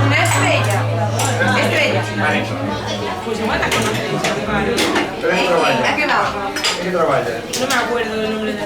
Una estrella. Estrella. Pues igual la conocéis. ¿A qué va? ¿Qué trabaja? No me acuerdo del nombre de la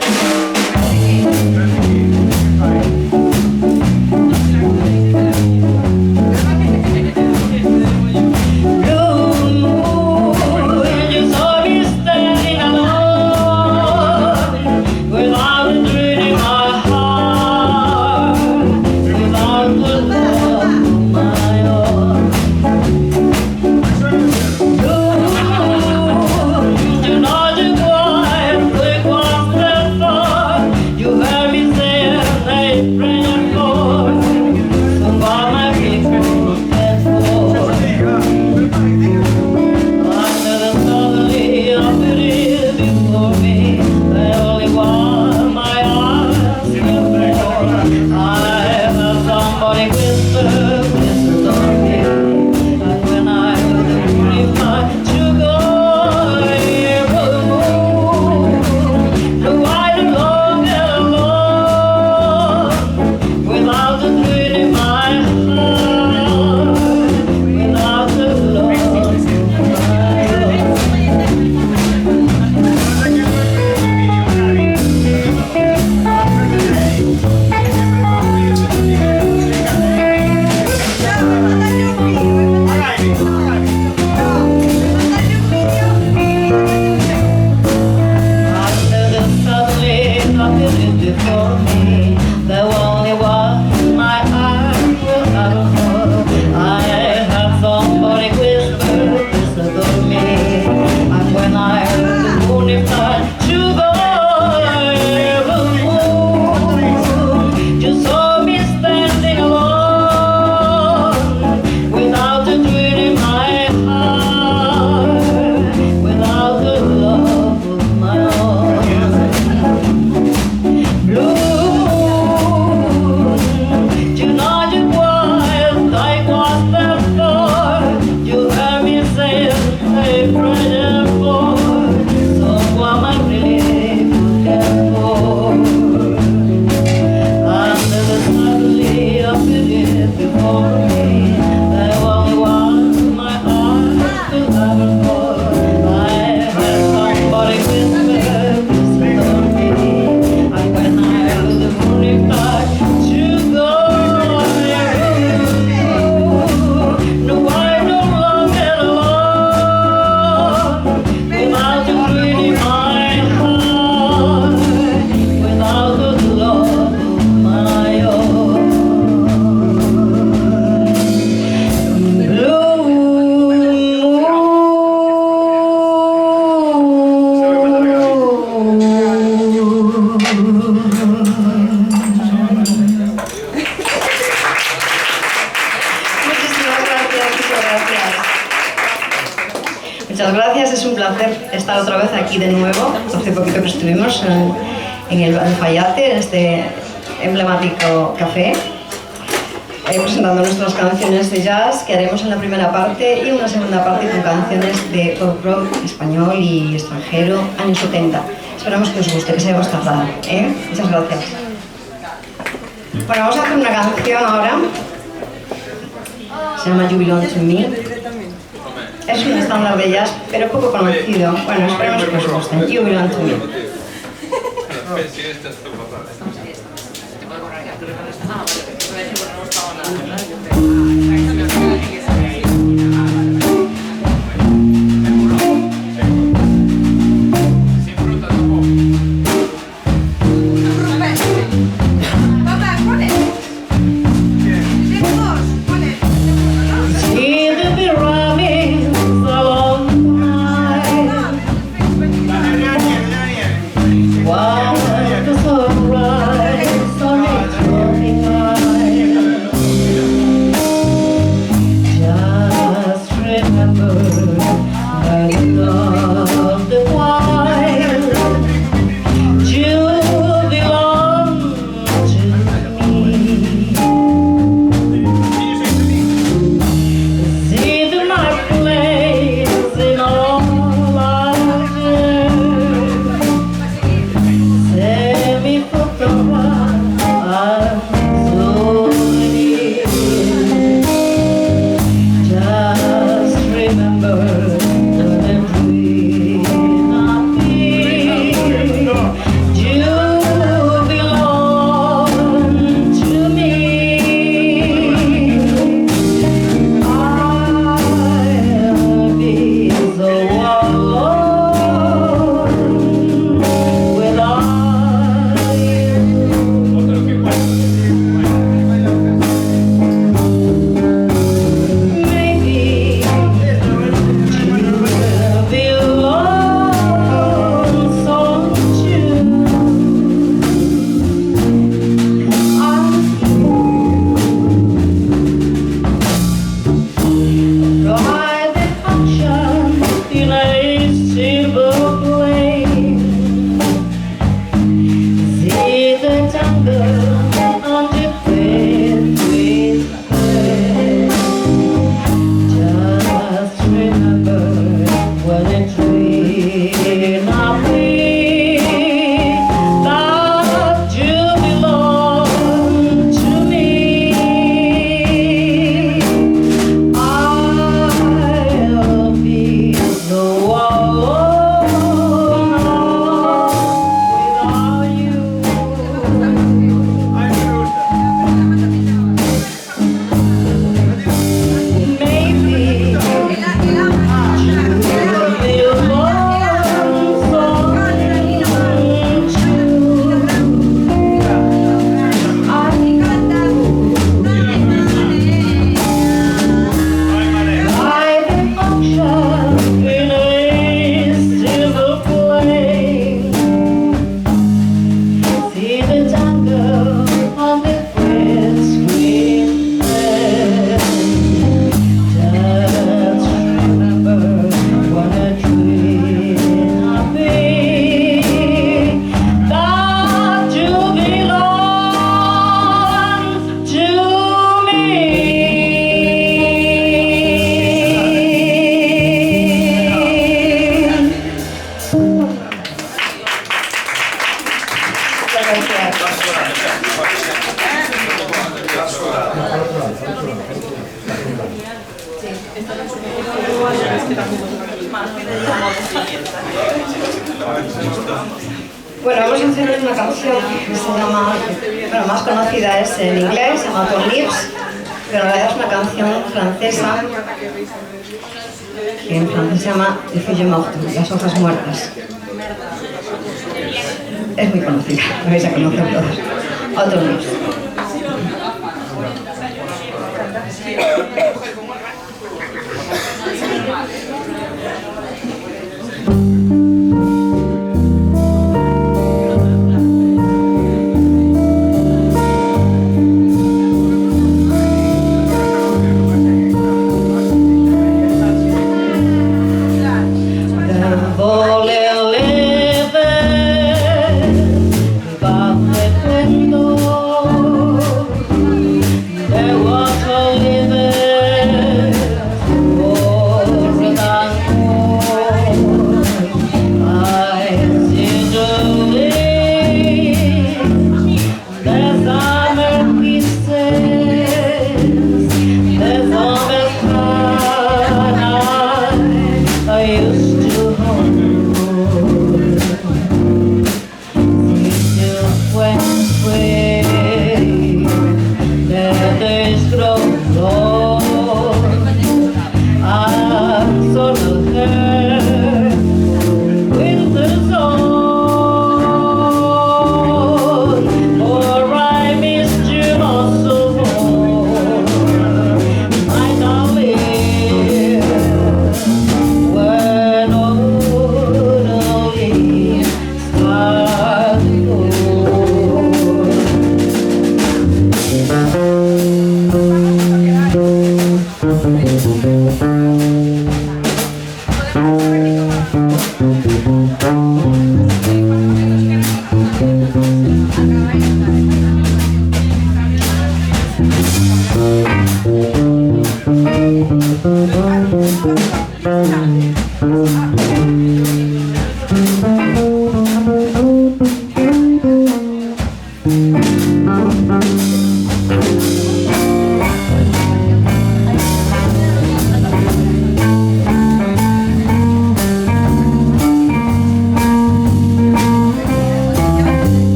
Muchas gracias, es un placer estar otra vez aquí de nuevo. Hace poquito que estuvimos en el Alfayate, en este emblemático café, presentando nuestras canciones de jazz que haremos en la primera parte y una segunda parte con canciones de pop rock español y extranjero, años 70. Esperamos que os guste, que sea vuestra tarde. Muchas gracias. Bueno, vamos a hacer una canción ahora. Se llama You Belong to Me. Es un estándar de jazz, pero poco conocido. Bueno, esperemos que os guste. You Belong to Me. canción que se llama, bueno, más conocida es en inglés, se llama Ton Lips, pero en realidad es una canción francesa que en francés se llama Les Feuilles Mortes, las hojas muertas. Es muy conocida, la vais a conocer todos. Ton Lips.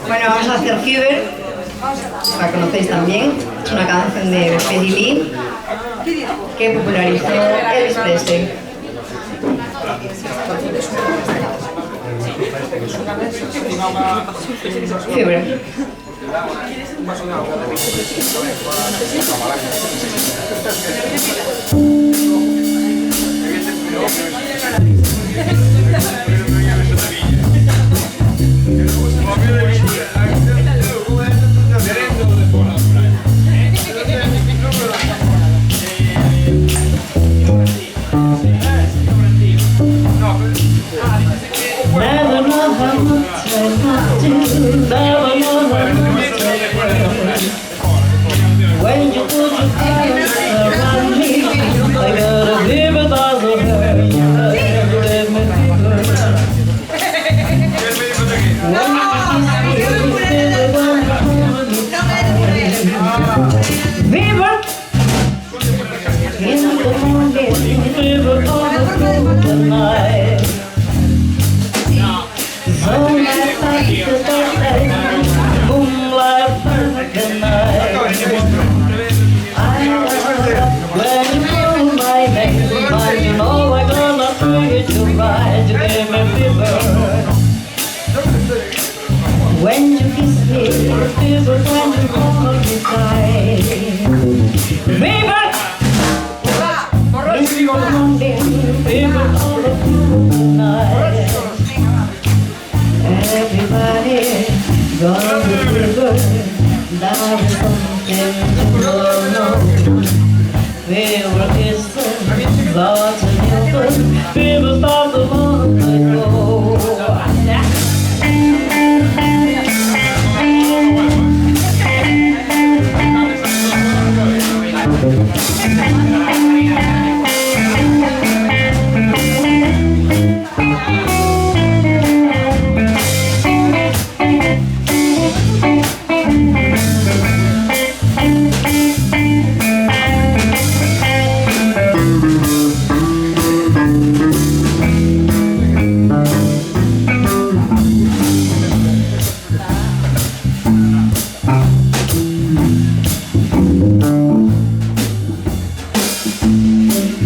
Bueno, vamos a hacer Fever, la conocéis también, es una canción de Peggy Lee que popularizó Elvis Presley. Fever. Never know how much I love you. Never know how much I love you. When you put your arms around me, I got a fever that's of her. You let me fever. When you kiss me, fever when you hold me tight. Fever in the morning, fever all through the night. Moonlight like the day, moonlight like the night. I love when you call my name, but you know I'm gonna treat you right. You give me fever when you kiss me, fever when you hold me tight. Fever in the morning, fever all through the night. Everybody gonna be fever, that is something to know. Fever is such a difference, fever starts a long ago.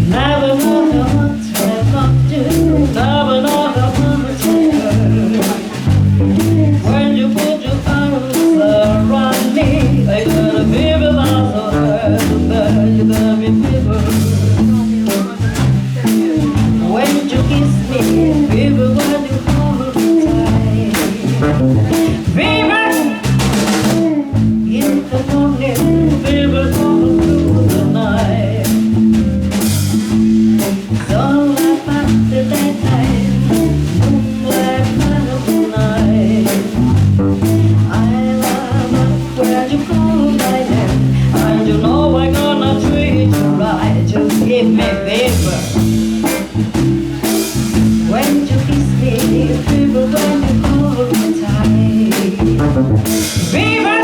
Never know how much I loved you. Never know how much I hurt. When you put your arms around me, I got a fever that's so hurt. You got me fever. When you kiss me, fever when you hold me tight. Fever in the morning, fever all through the night. Sunlight past the daytime, moonlight kind of night. I love when you call my name, and you know I'm gonna treat you right. Just give me fever when you kiss me, fever when you hold me tight. Fever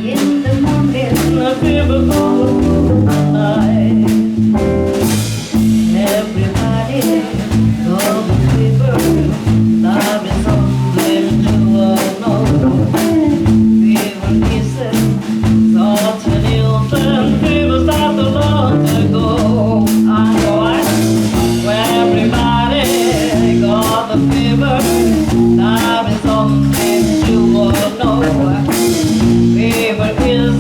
in the morning, fever all through the night. Everybody got the fever, love is something to know. Fever kisses, such a new thing, fever starts a long ago. I know everybody got the fever, love is something to know. Fever kisses,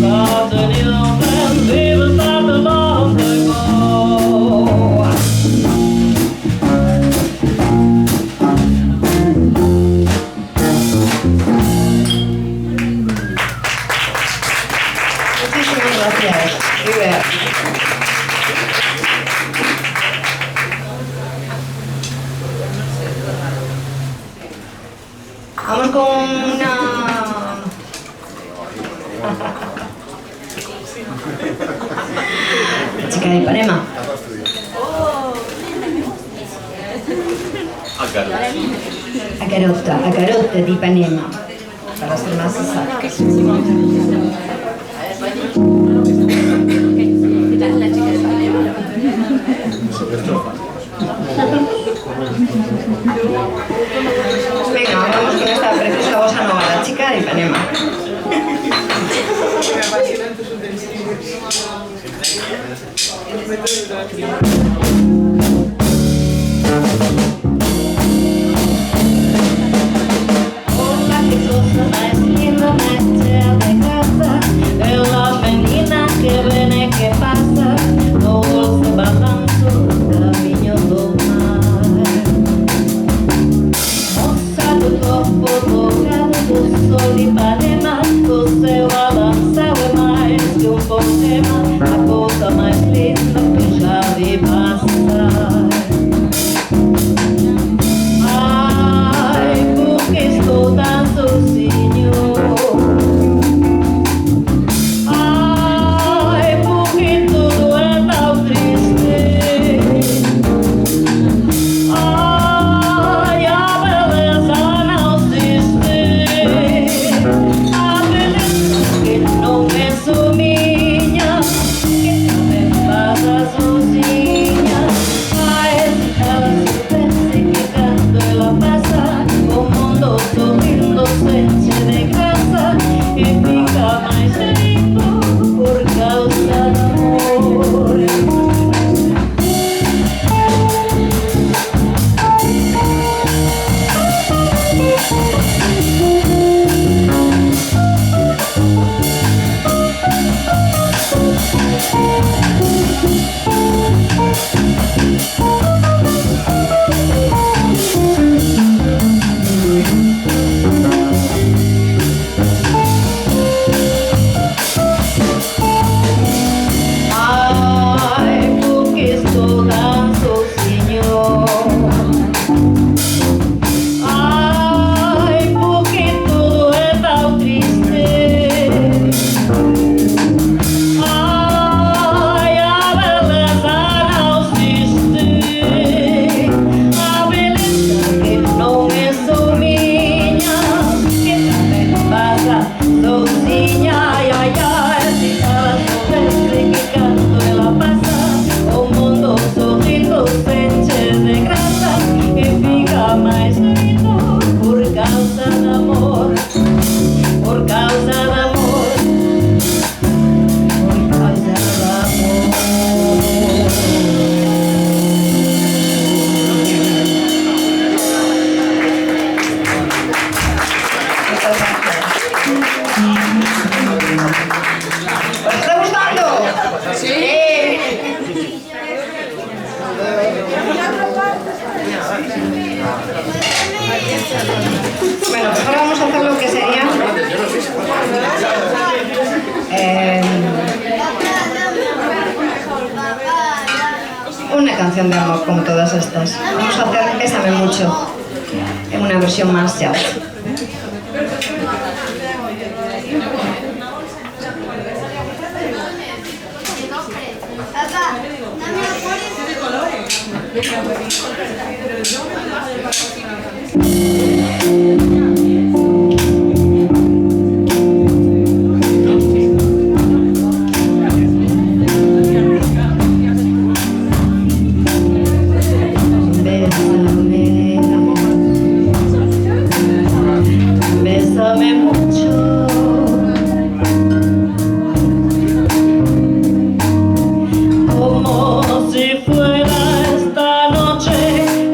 such a new thing, fever starts a long ago. Muchísimas gracias, River. Vamos con una... chica de Ipanema. A Carota di Ipanema, para ser más exactos. Venga, vamos con esta preciosa bossa nova, la chica de Ipanema. Hola, que sos de Ipanema, você balançava mais que um poema, a coisa mais linda que eu já vi passar. Ai, porque estou tão sozinho. Ai, porque tudo é tão triste. Ai, a beleza não existe. A beleza que não é só minha, que também passa sozinha. Ai, ela soubesse que quando ela passa, o mundo sorrindo sente de graça e fica mais lindo por causa do amor. Ai, porque estou tão sozinho. Ai, porque tudo é tão triste. Ai, a beleza não existe. A beleza que não é só minha, que também passa sozinha. Ai, ai, ai, se ela soubesse que quando ela passa, o mundo sorrindo sente de graça e fica mais lindo por causa do amor, por causa do amor, por causa do amor. Muchas gracias. ¿Os está gustando? Sí. Bueno, pues ahora vamos a hacer lo que sería una canción de amor como todas estas. Vamos a hacer Bésame mucho en una versión más jazz. Papá, dame los Bésame mucho, como si fuera esta noche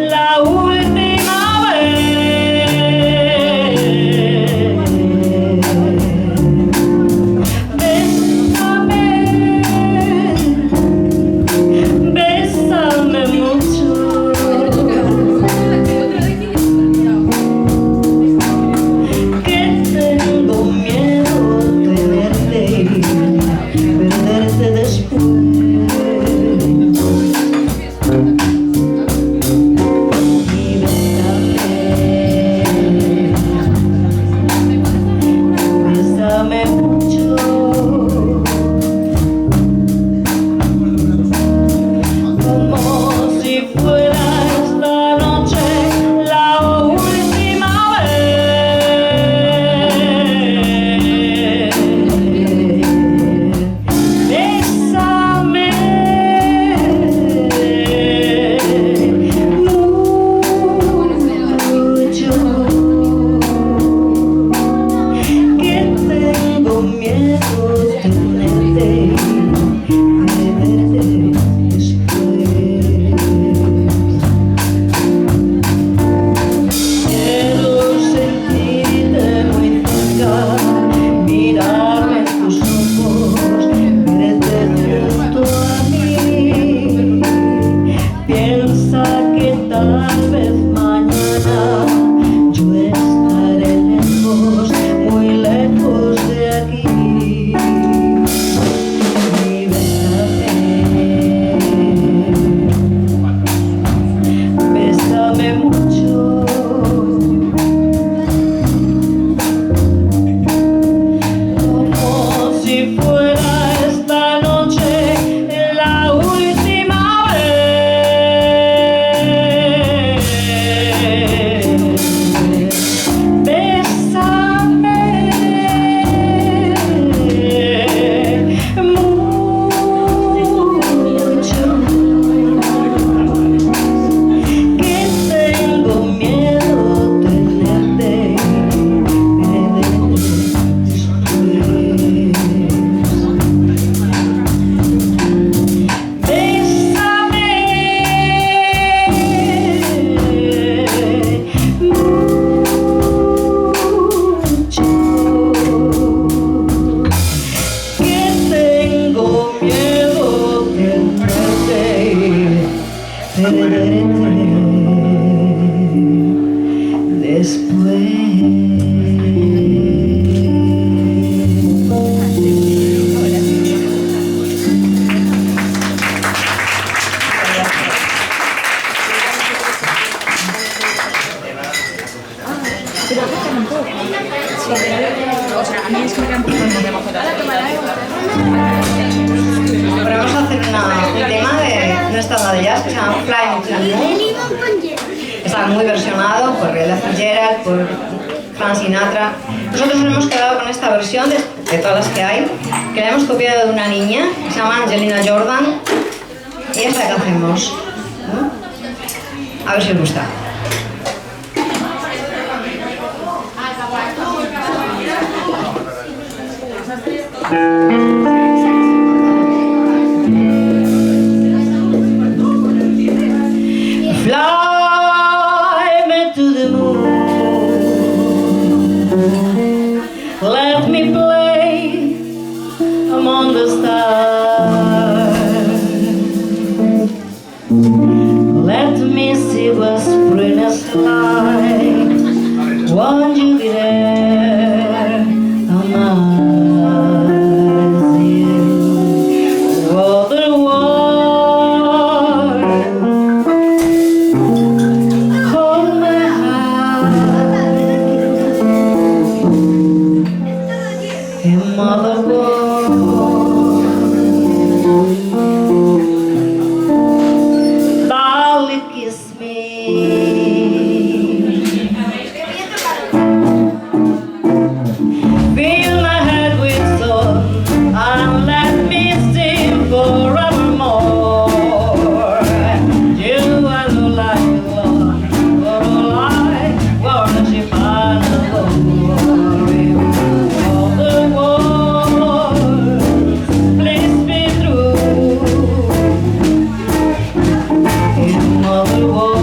la última vez. Pero vamos a hacer un tema de una estándar de jazz que se llama Fly Me to the Moon. Está muy versionado por Ella Fitzgerald, por Frank Sinatra. Nosotros nos hemos quedado con esta versión de todas las que hay, que la hemos copiado de una niña que se llama Angelina Jordan, y es la que hacemos, ¿no? A ver si os gusta. Fly me to the moon, let me play among the stars, let me see what spring is like. Won't you be there amazing? All the world, hold my hand in mother world, darling kiss me. Fill my head with song and let me sing forevermore. You are the light, Lord, for all I worship and adore you. All the world, please be true. In all the world.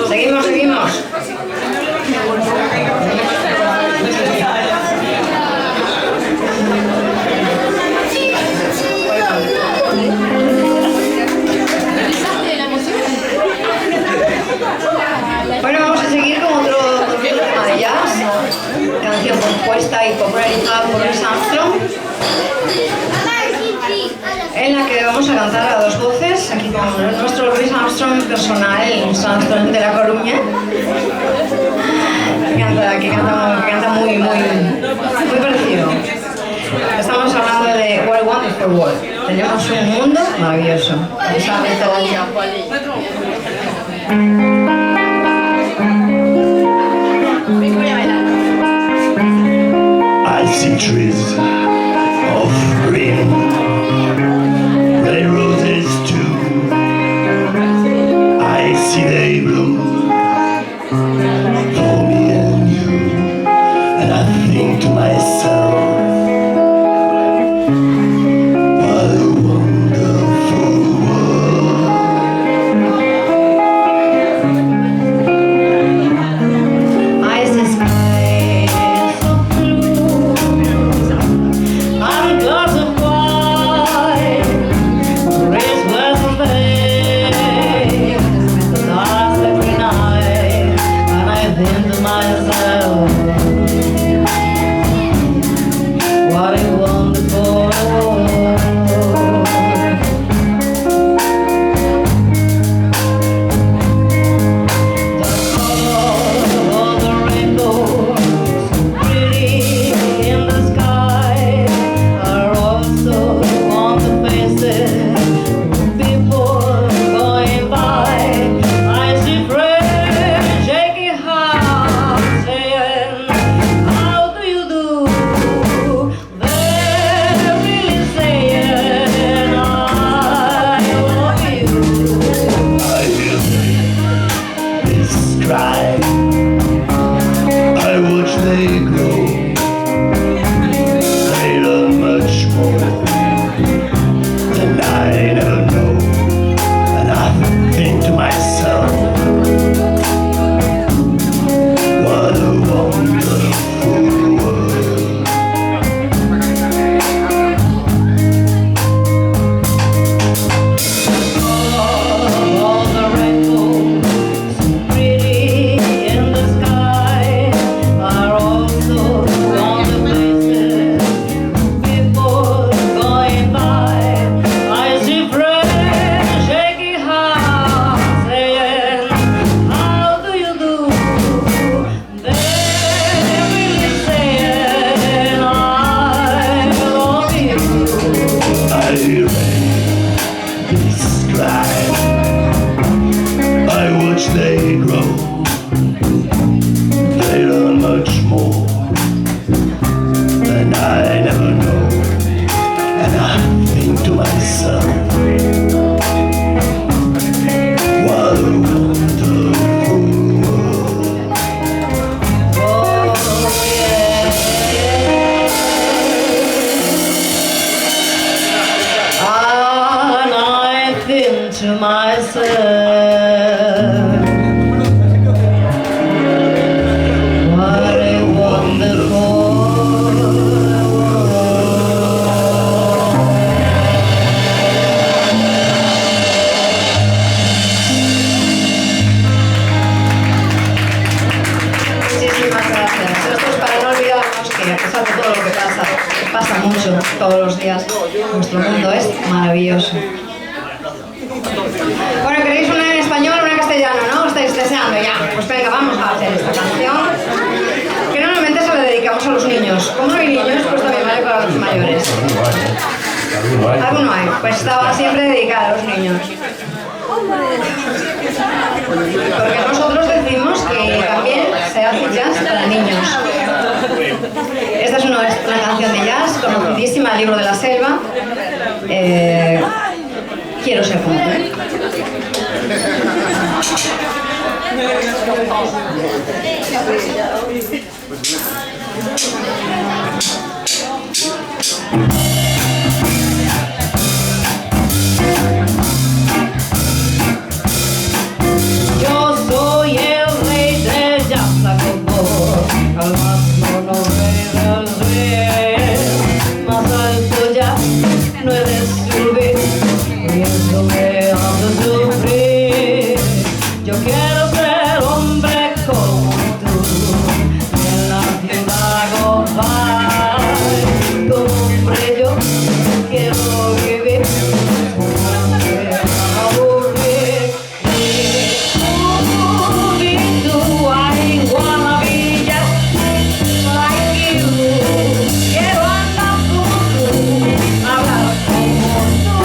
Seguimos, seguimos. Bueno, vamos a seguir con otro tema de jazz, canción compuesta y popularizada por Louis Armstrong, en la que vamos a cantar a dos voces, aquí con nuestro Louis Armstrong personal, el Louis Armstrong de La Coruña, que canta muy parecido. Estamos hablando de What a Wonderful World. Tenemos un mundo maravilloso. Voy a bailar. see they bloom for me and you, and I think to myself, what a wonderful world. I see skies so blue and clouds of white, raised west of bay, the stars every night, and I think to myself, what a wonderful world. The colors of the rainbow, so pretty in the sky, are also on the faces of people going by. I see friends shaking hands, saying, "How do you do?" They're really saying, "I love you." I hear babies cry, I watch they grow, they learn much more than I never know, and I think to myself, what a wonderful world. All the rainbows, so pretty in the sky, are also on the faces of people going by. I see friends shaking hands, saying, "How do you do?" They're really saying, "I love you." I hear babies cry, I watch they grow, they learn much more than I never know, and I think to myself, what a wonderful world. Oh, yeah. And I think to myself, what a wonderful Muchísimas gracias. Esto es para no olvidarnos que a pesar de todo lo que pasa mucho todos los días, nuestro mundo es maravilloso. Bueno, ¿queréis una en español o una en castellano, no? ¿Estáis deseando ya? Pues venga, vamos a hacer esta canción, que normalmente se la dedicamos a los niños. Como no hay niños, pues también vale para los mayores. Alguno hay, pues estaba siempre dedicada a los niños. Porque nosotros decimos que también se hace jazz para niños. Esta es una canción de jazz conocidísima, El libro de la selva. Quiero ser como tú. Yo soy el rey del jazz, la como al máximo no del rey. Más alto ya no he de subir, y eso me hace sufrir. Yo quiero ser hombre como tú, en la ciudad global. Como hombre yo quiero vivir, como hombre aburrir. Quiero andar como tú, hablar como tú.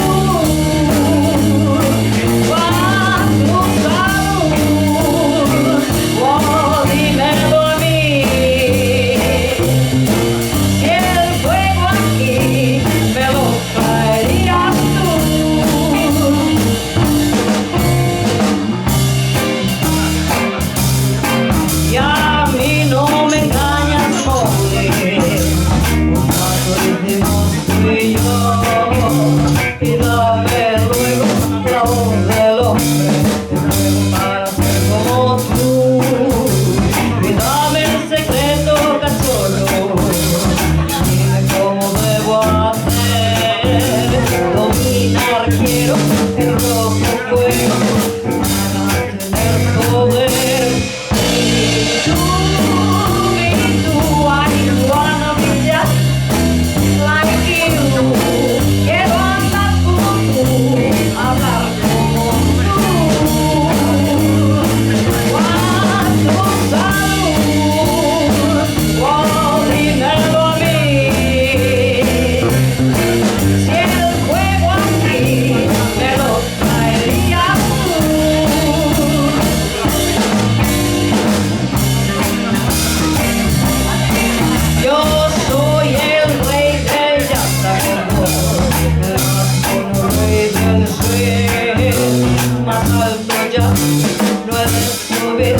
ya no es de subir,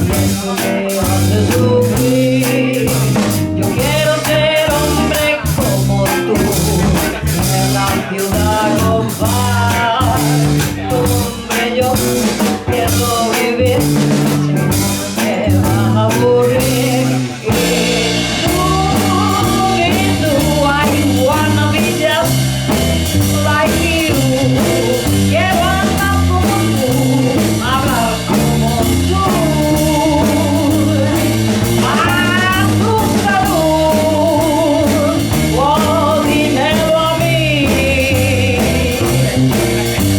y eso me hace sufrir. Yo quiero ser hombre como tú, en la ciudad global. Hombre, yo quiero vivir, me va a aburrir. Y tú, I wanna be just like you. Quiero andar como tú, hablar como tú. Para tu salud, oh, dímelo a mí.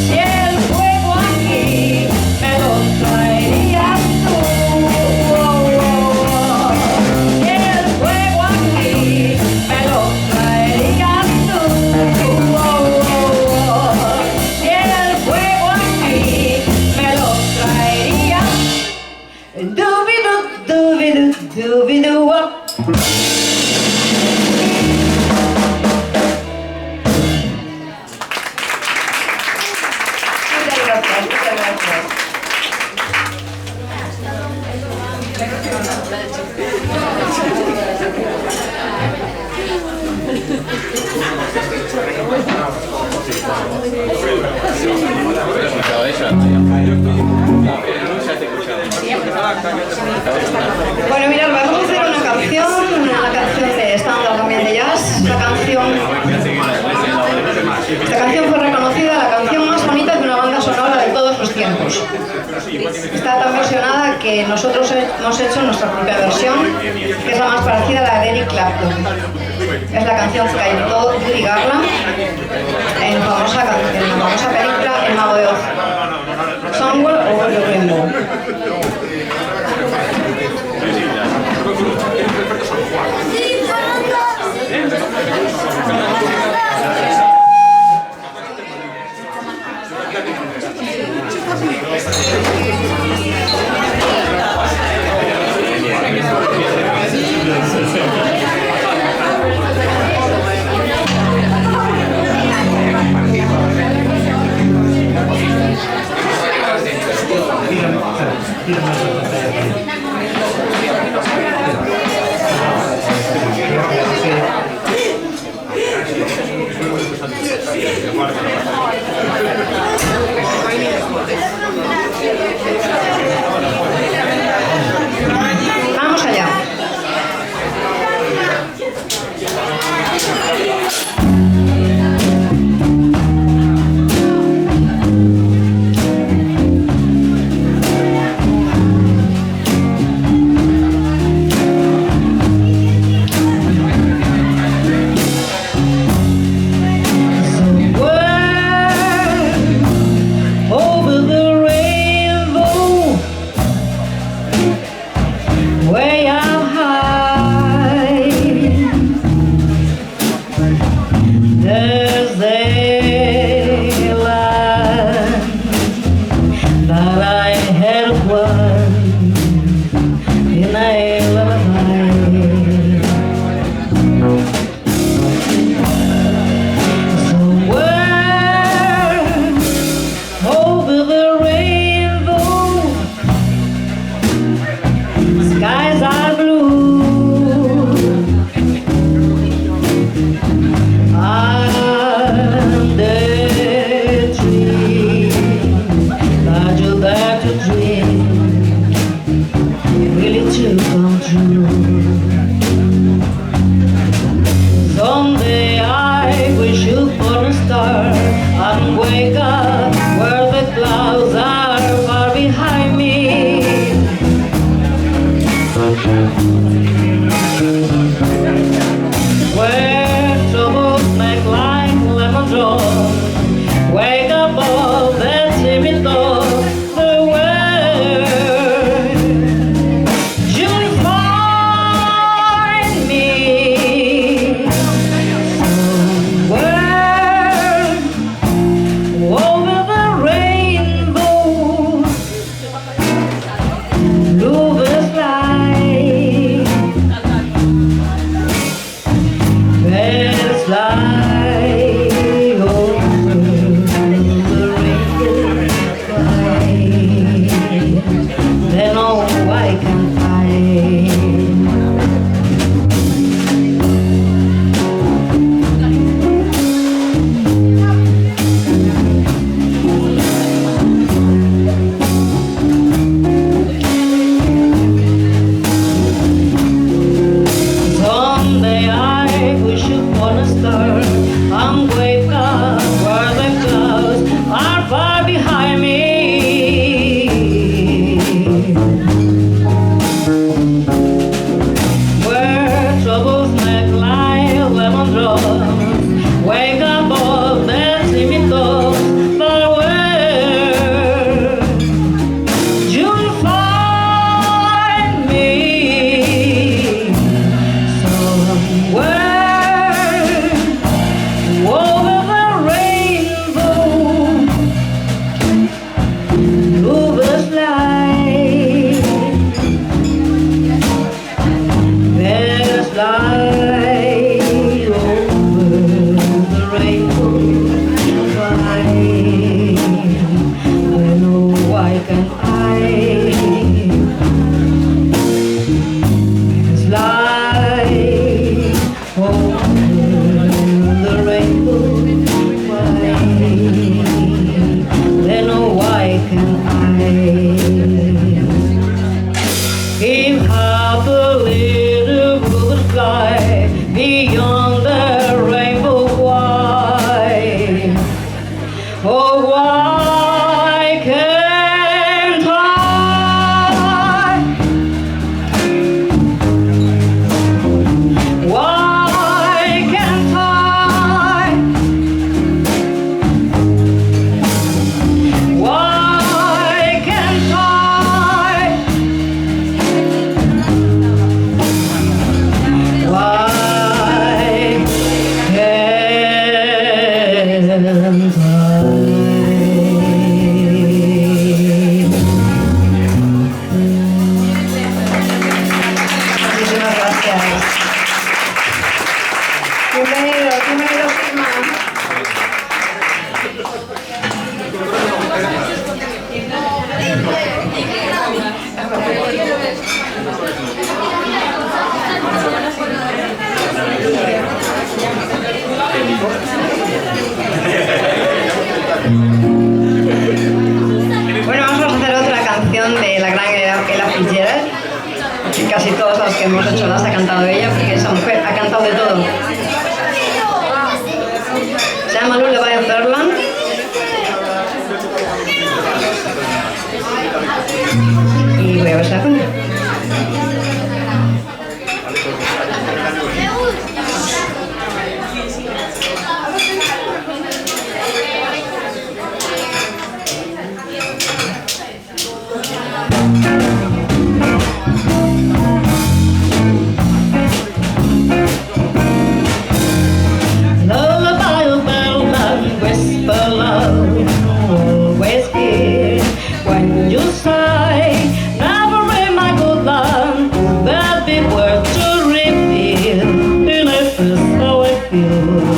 Si el fuego aquí me lo traerías tú. Si el fuego aquí me lo traerías tú. Si el fuego aquí me lo traerías. Dooby-doo, dooby-doo, dooby-doo-wop. Muchas gracias, muchas gracias. Bueno, mirad, vamos a hacer una canción de estándar también de jazz. Esta canción fue reconocida la canción más bonita de una banda sonora de todos los tiempos. Está tan versionada que nosotros hemos hecho nuestra propia versión, que es la más parecida a la de Eric Clapton. Es la canción que cantó Judy Garland en la famosa película El Mago de Oz, Somewhere Over the Rainbow. Vamos allá. Over the rainbow, way up high, there's a land that I had won in a lullaby. Somewhere over the rainbow, skies are blue, and the dream that you dare to dream really to come true. Someday I wish upon a star and wake up where the clouds are far behind me. Where troubles make like lemon drops, wake up all the timid thoughts, the way can I fly over the rainbow? Why? Then oh, why can I give up a little butterfly beyond the rainbow? Why? Oh, why can't I? Why can't I? Why can't I? Why can't Muchísimas gracias. Bienvenido, bienvenido, Sigma. Bueno, vamos a hacer otra canción de la gran Ella Fitzgerald. Que casi todas las que hemos hecho las ha cantado ella, porque esa mujer ha cantado de todo. Se llama Lullaby of Birdland. Y voy a ver si la cuenta. Lullaby of Birdland, whisper low, always hear when you sigh. Never in my good land would that be worth to reveal. In a first how I feel.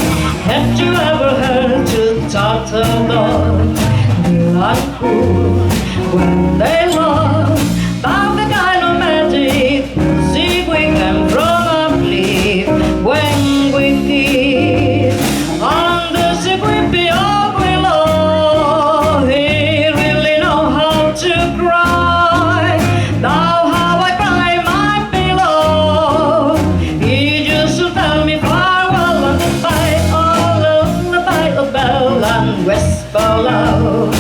Have you ever heard to talk to love? They are cool when they love. About the kind of magic music we can probably when we kiss. On the secret beyond we love, he really know how to cry. Now how I cry my pillow. He just tell me farewell and goodbye. Oh, lullaby of bell and whisper low.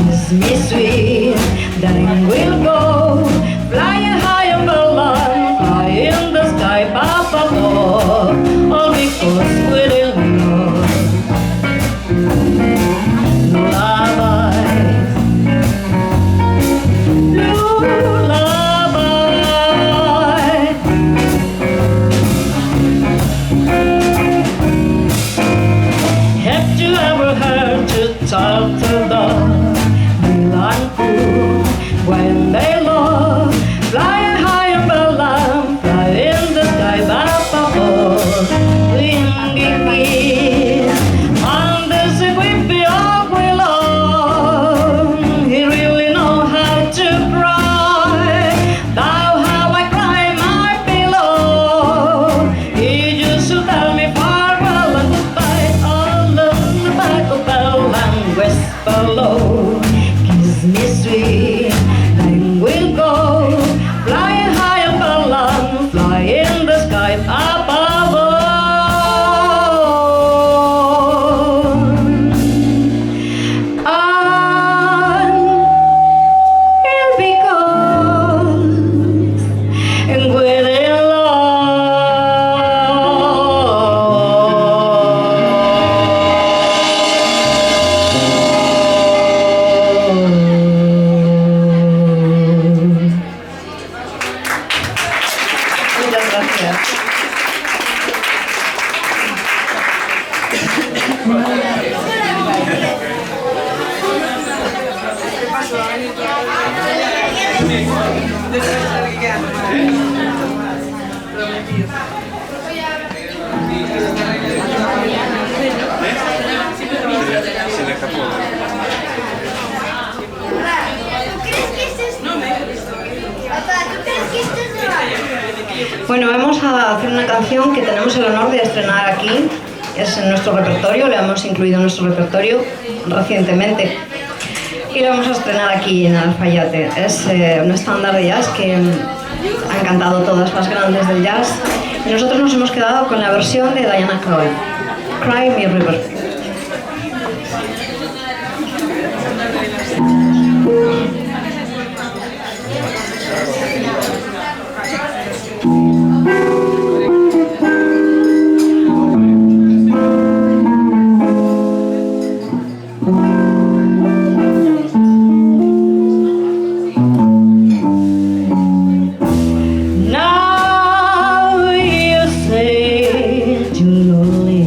Kiss me sweet, darling, we'll go flying high and Birdland, high in the sky, Papa Lord. All because we didn't know. Lullaby, lullaby. Have you ever heard to talk to the Birdland cool when they love? Flying high and Birdland, fly in the sky, Papa wingy on the secret beyond we love. He really know how to cry. Now how I cry my pillow. He used to tell me farewell and goodbye. Oh, lullaby of Birdland, whisper low. Kiss me sweet, then we'll go flying high and Birdland, fly in the sky above. And it'll be cold and within Muchas gracias. Se le escapó. Bueno, vamos a hacer una canción que tenemos el honor de estrenar aquí. Es en nuestro repertorio, la hemos incluido en nuestro repertorio recientemente. Y la vamos a estrenar aquí en Alfayate. Es un estándar de jazz que han cantado todas las grandes del jazz. Y nosotros nos hemos quedado con la versión de Diana Krall, Cry Me a River. Now you say you're lonely.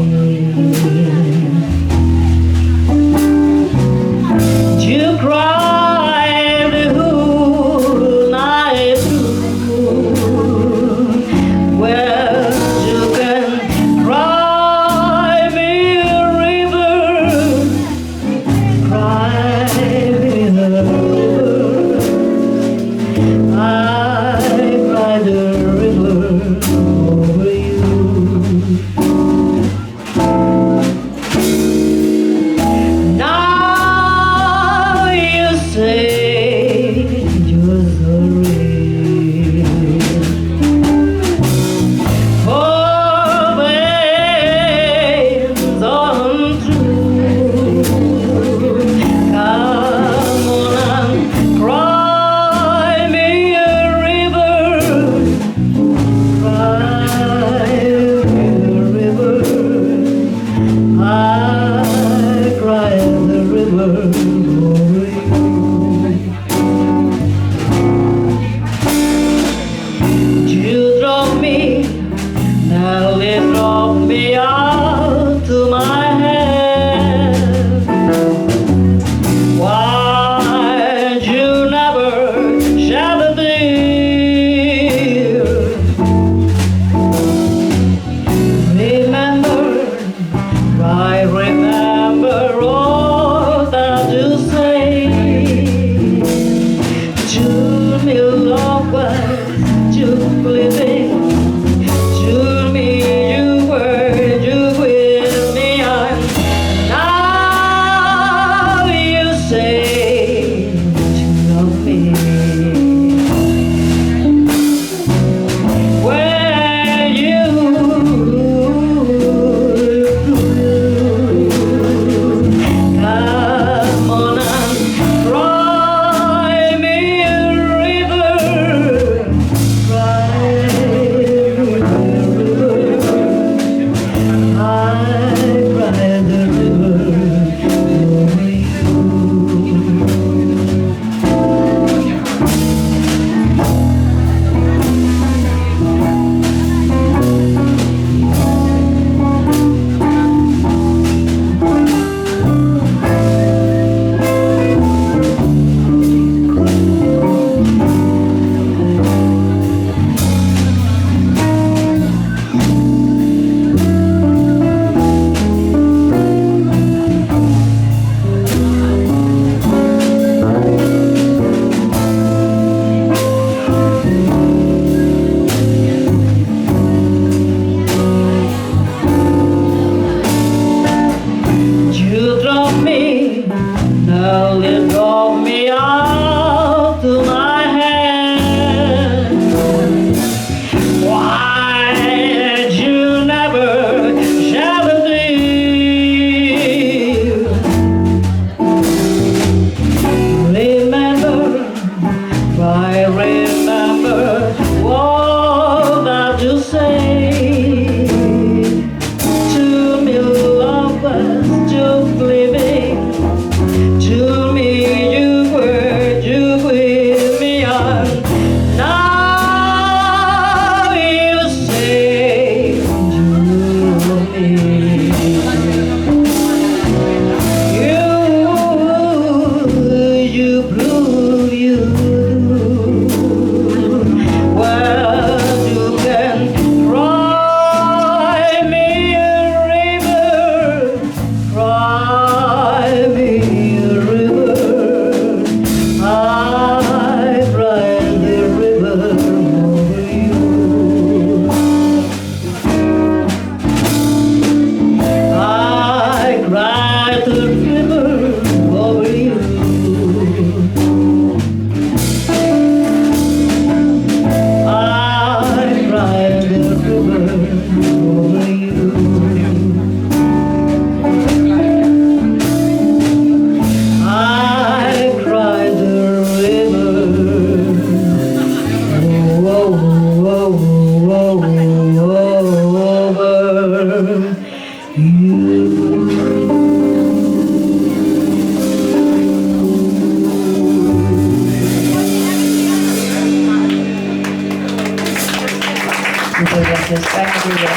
noches. Gracias, Miguel.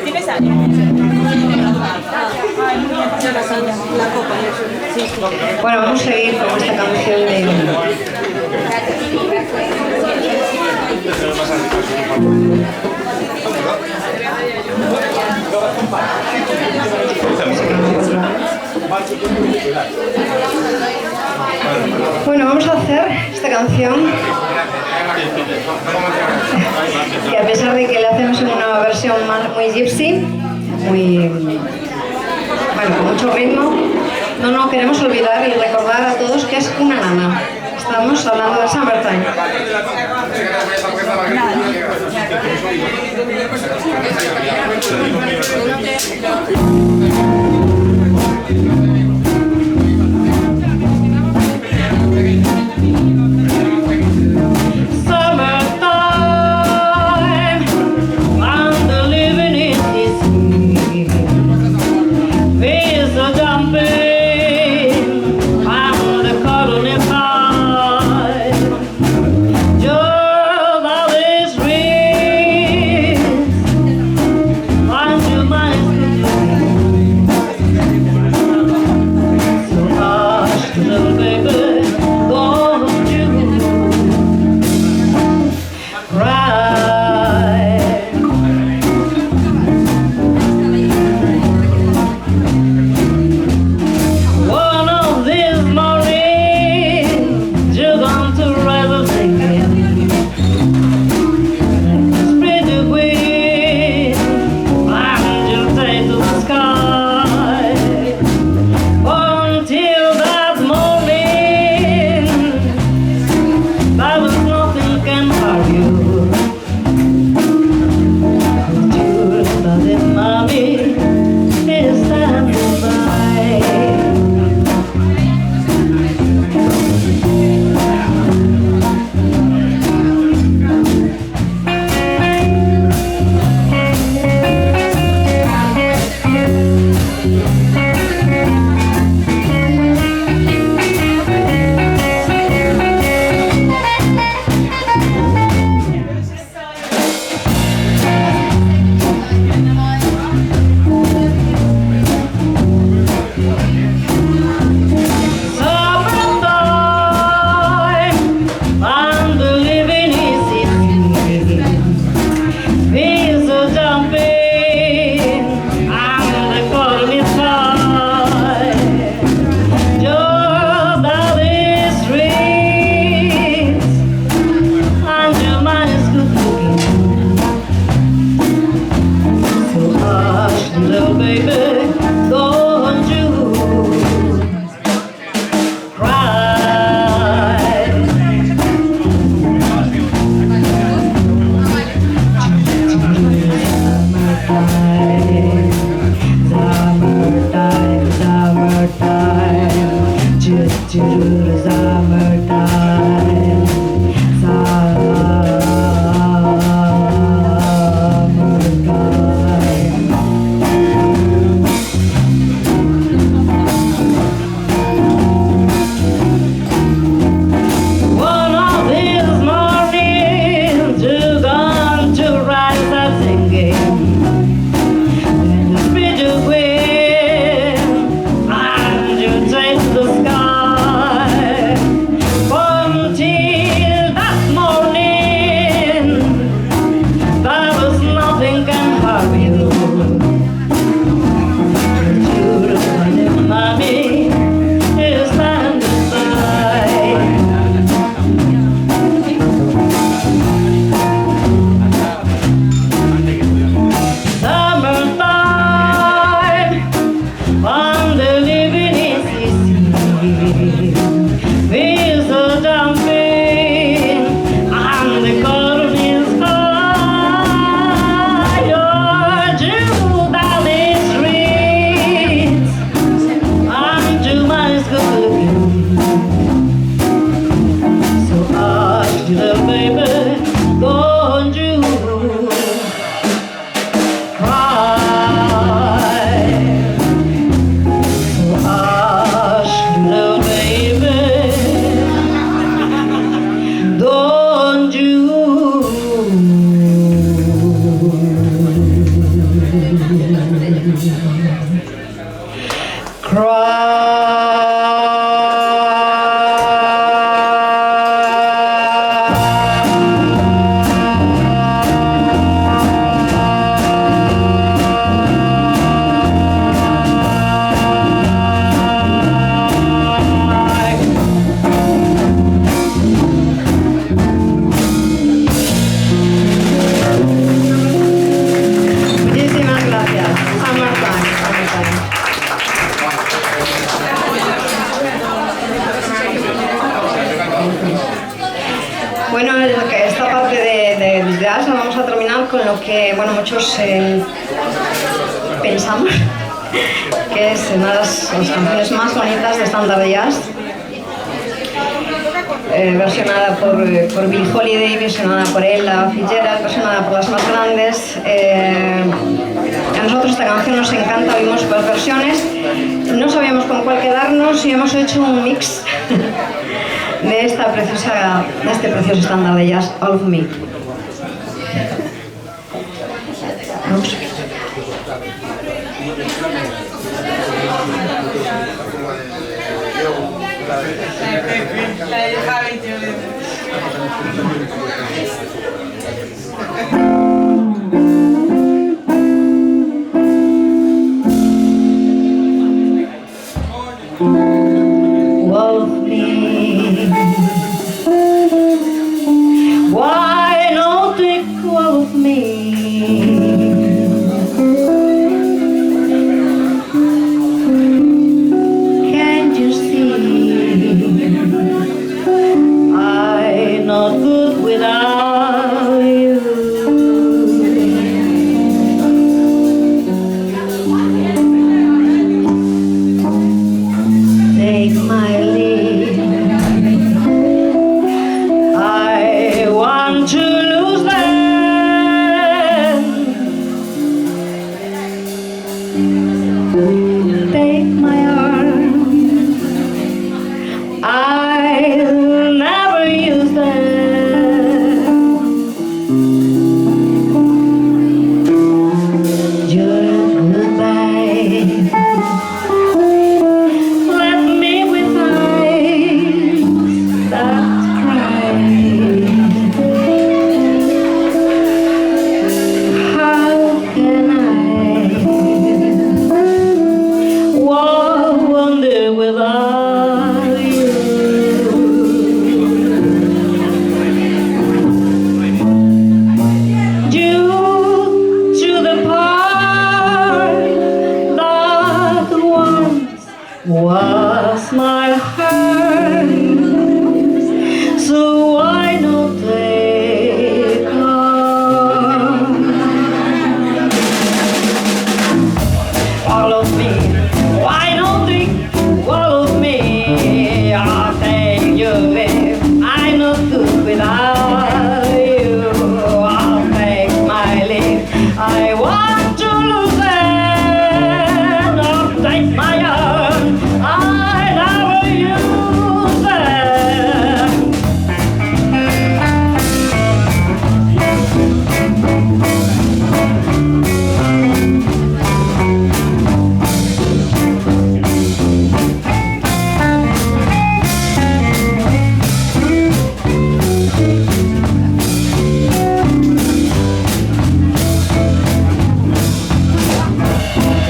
¿Tienes área? La copa. Bueno, vamos a seguir con esta canción de... Bueno, vamos a hacer esta canción que, a pesar de que la hacemos en una versión muy gypsy, muy, bueno, con mucho ritmo, no queremos olvidar y recordar a todos que es una nana. Estamos hablando de Summertime. Bueno, esta parte de jazz la vamos a terminar con lo que, bueno, muchos pensamos que es una de las canciones más bonitas de estándar de jazz, versionada por Billie Holiday, versionada por Ella Fitzgerald, versionada por las más grandes. A nosotros esta canción nos encanta, oímos varias versiones, no sabíamos con cuál quedarnos y hemos hecho un mix de este precioso estándar de jazz, All of Me. Vamos. All of me. Why not take all of me? Can't you see? I'm not good without you. Take my lead. I want to lose them. Take my arm. I'll never use them. Just goodbye. Let me with eyes that cry. How can I wonder without you? Due to the part that once was my heart, so why not take all of me? Why not take all of me? I'll take you if I'm not good without you. I'll take my leave. I want to lose them. I'll take my arm. I never use them.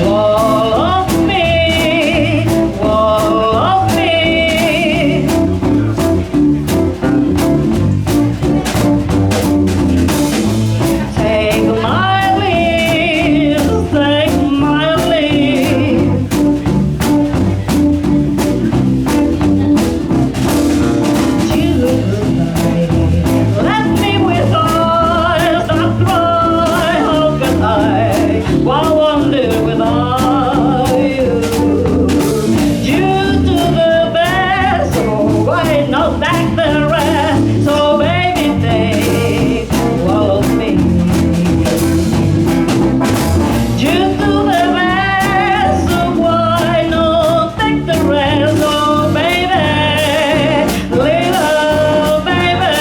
All of me, all of me. Take my lead, take my lead. Let me with eyes that cry. How can I wonder without you? Due to the best, so why not back the rest? So baby, take all of me. Due to the best, so why not take the rest? Oh baby, little baby.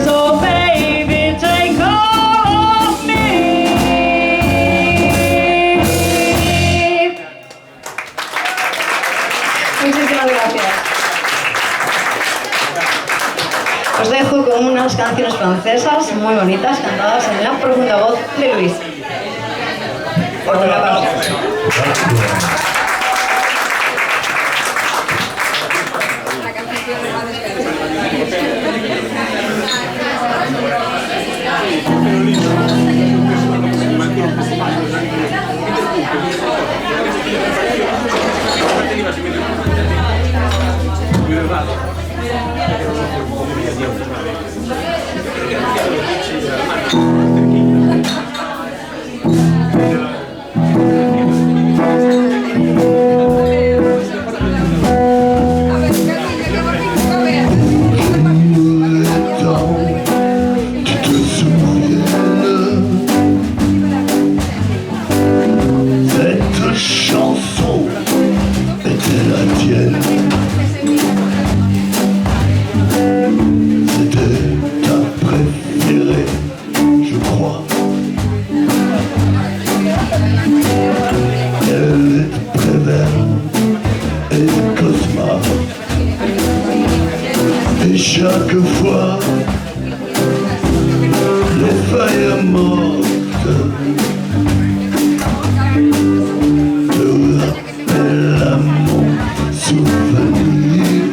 So baby, take all of me. Muchísimas gracias. Os dejo con unas canciones francesas muy bonitas cantadas en la profunda voz de Luis. Por una parte. Muy Chaque fois, les feuilles mortes te rappellent à mon souvenir.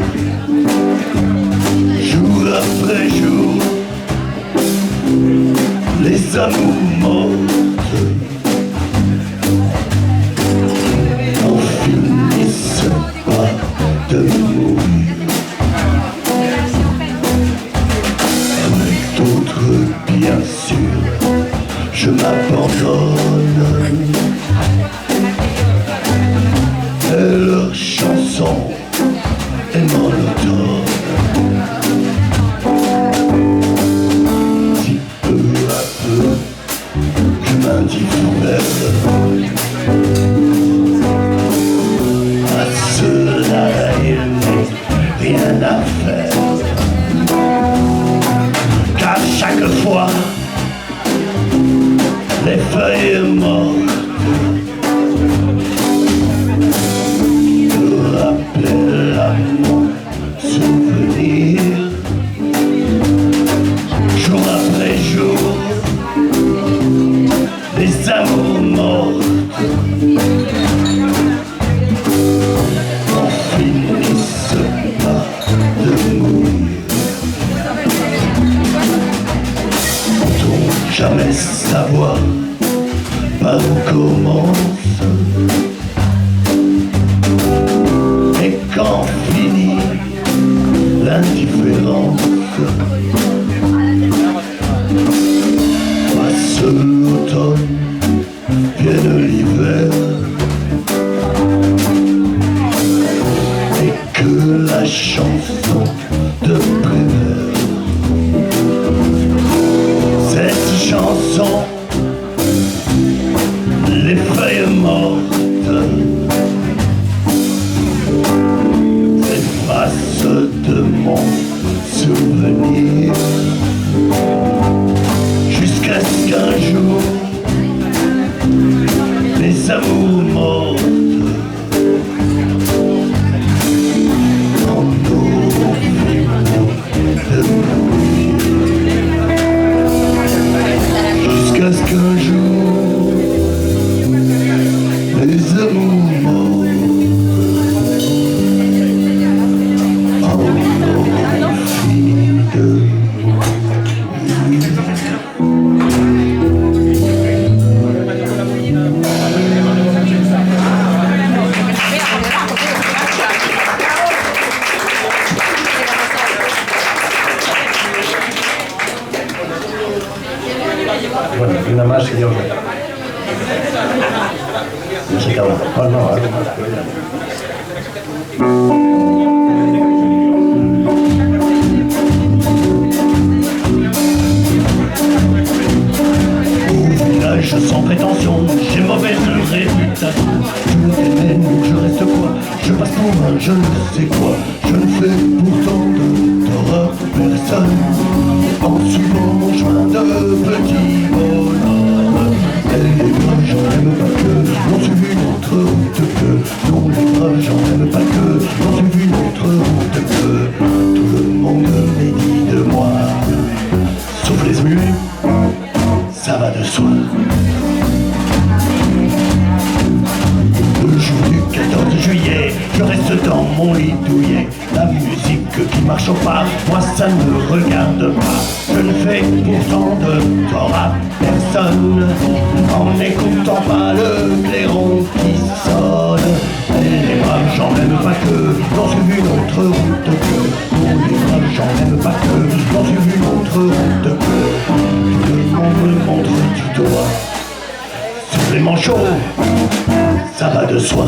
Jour après jour, les amours mortes n'en finissent pas de mourir. Bien sûr, je m'abandonne et leur chanson est monotone. Si peu à peu je m'indiffère à cela, il n'est rien à faire. Car chaque fois, les feuilles mortes me rappellent à mon souvenir. Jour après jour, les amours mortes n'en finissent pas de mourir. Jamais savoir par où commence et quand finit l'indifférence. Passe l'automne, vienne l'hiver et que la chanson de Prévert. Cette chanson, les feuilles mortes s'effacent de mon souvenir, jusqu'à ce qu'un jour les amours mortes en auront fini de mourir. Jusqu'à ce qu'un jour, les amours morts en auront fini de mourir. Bueno, y una más y yo. No se acaba. Oh, no, algo más, pero ya. Au village sans prétention, j'ai mauvaise réputation. Je t'aime, je reste quoi? Je passe pour un je ne sais quoi. Je ne fais pourtant de tort à personne, en suivant mon chemin de petit bonhomme. Et les braves j'en aime pas que l'on suivi une autre route que. Non, les braves j'en aime pas que l'on suivi une autre route que. Tout le monde médit de moi, sauf les muets, ça va de soi. Le jour du 14 juillet, je reste dans mon lit douillet. La musique qui marche au pas, moi ça ne me regarde pas. Je ne fais pourtant de tort à personne, en n'écoutant pas le clairon qui sonne. Et les braves j'en aime pas que l'on suivi une autre route que. Non, les braves j'en aime pas que l'on suivi une autre route que. Tout le monde montre du doigt sur les manchots, ça va de soi.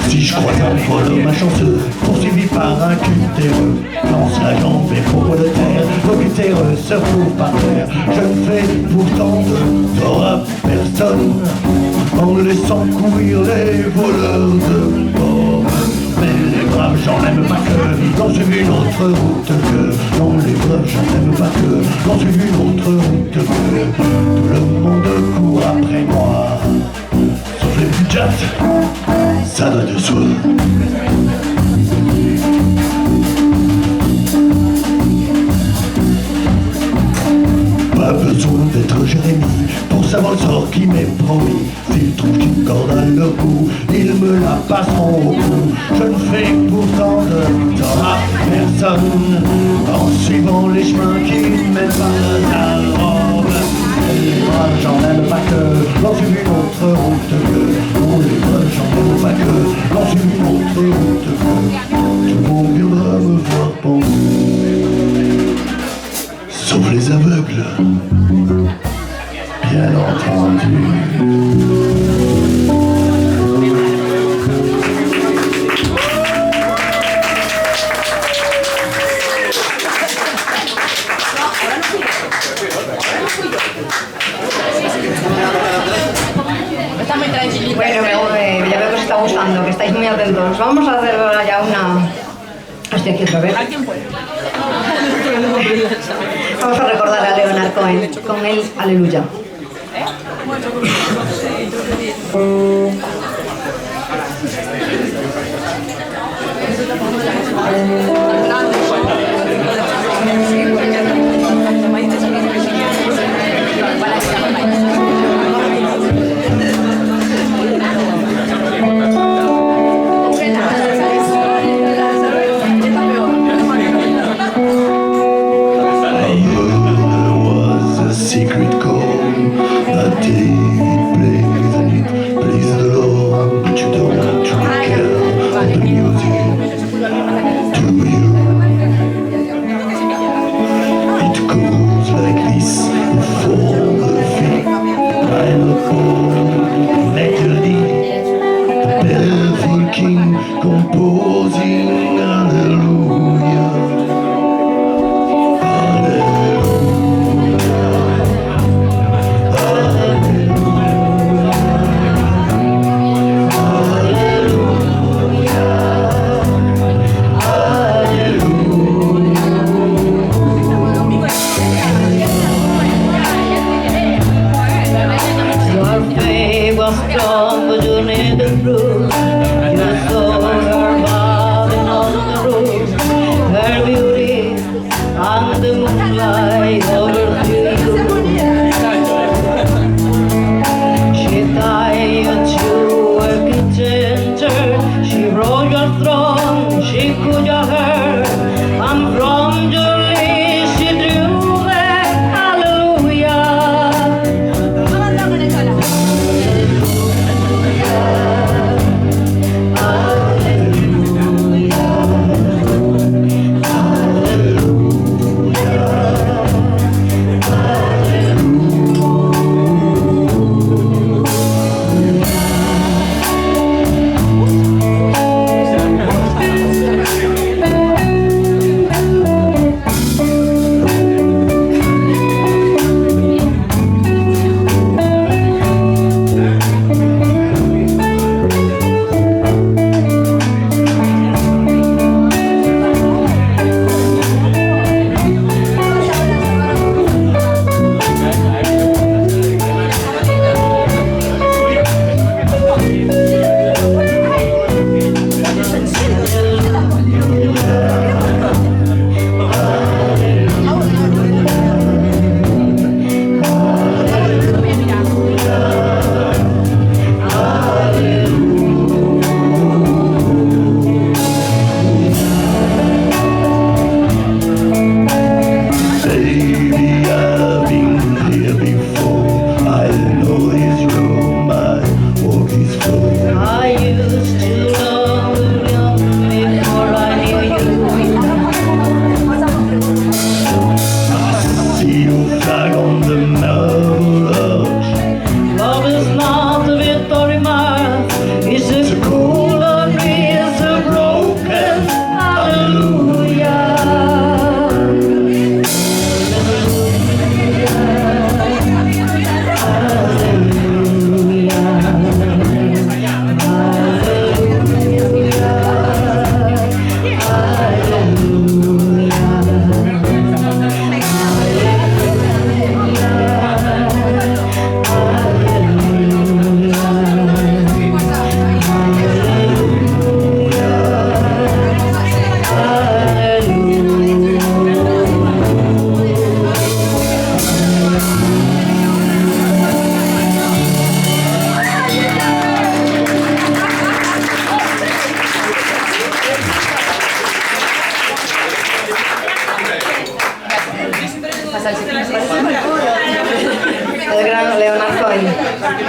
Si je croise un voleur malchanceux, poursuivi par un cultéreux, lance la jambe et pauvre de terre, le cultéreux se retrouve par terre. Je ne fais pourtant de tort à personne, en laissant courir les voleurs de pommes. Mais les braves gens n'aiment pas que l'on suive une autre route que. Non, les braves gens n'aiment pas que l'on suive une autre route que. Tout le monde court après moi, sauf les plus jazz, ça va de soi. Pas besoin d'être Jérémie pour savoir le sort qui m'est promis. S'ils trouvent une corde à leur cou, ils me la passeront au cou. Je ne fais pourtant de tort à personne, en suivant les chemins qui mènent par la robe. Les braves gens n'aiment pas que l'on suive une autre route que. Non, les braves gens n'aiment pas que l'on suive une autre route que. Tout le monde viendra me voir penser, sauf les aveugles, bien entendu. Está muy tranquilita. Bueno, ya veo que os está gustando, que estáis muy atentos. Vamos a hacer ahora ya una... Estoy aquí otra vez. ¿Alguien puede? Vamos a recordar a Leonard Cohen con el Aleluya. Secret chord that it plays and it pleases the Lord, but you don't really care for the music, do you?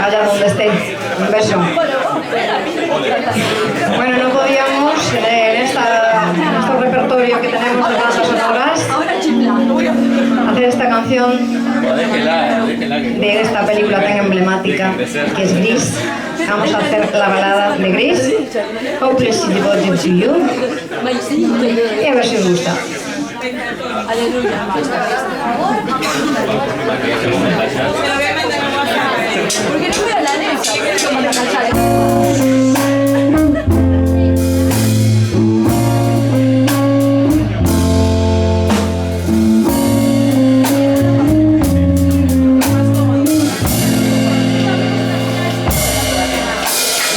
allá donde esté. Un beso. Bueno, no podíamos en este repertorio que tenemos de bandas sonoras hacer esta canción de esta película tan emblemática que es Gris. Vamos a hacer la balada de Gris, Hopelessly Devoted to You, y a ver si os gusta. Porque no voy a hablar de eso.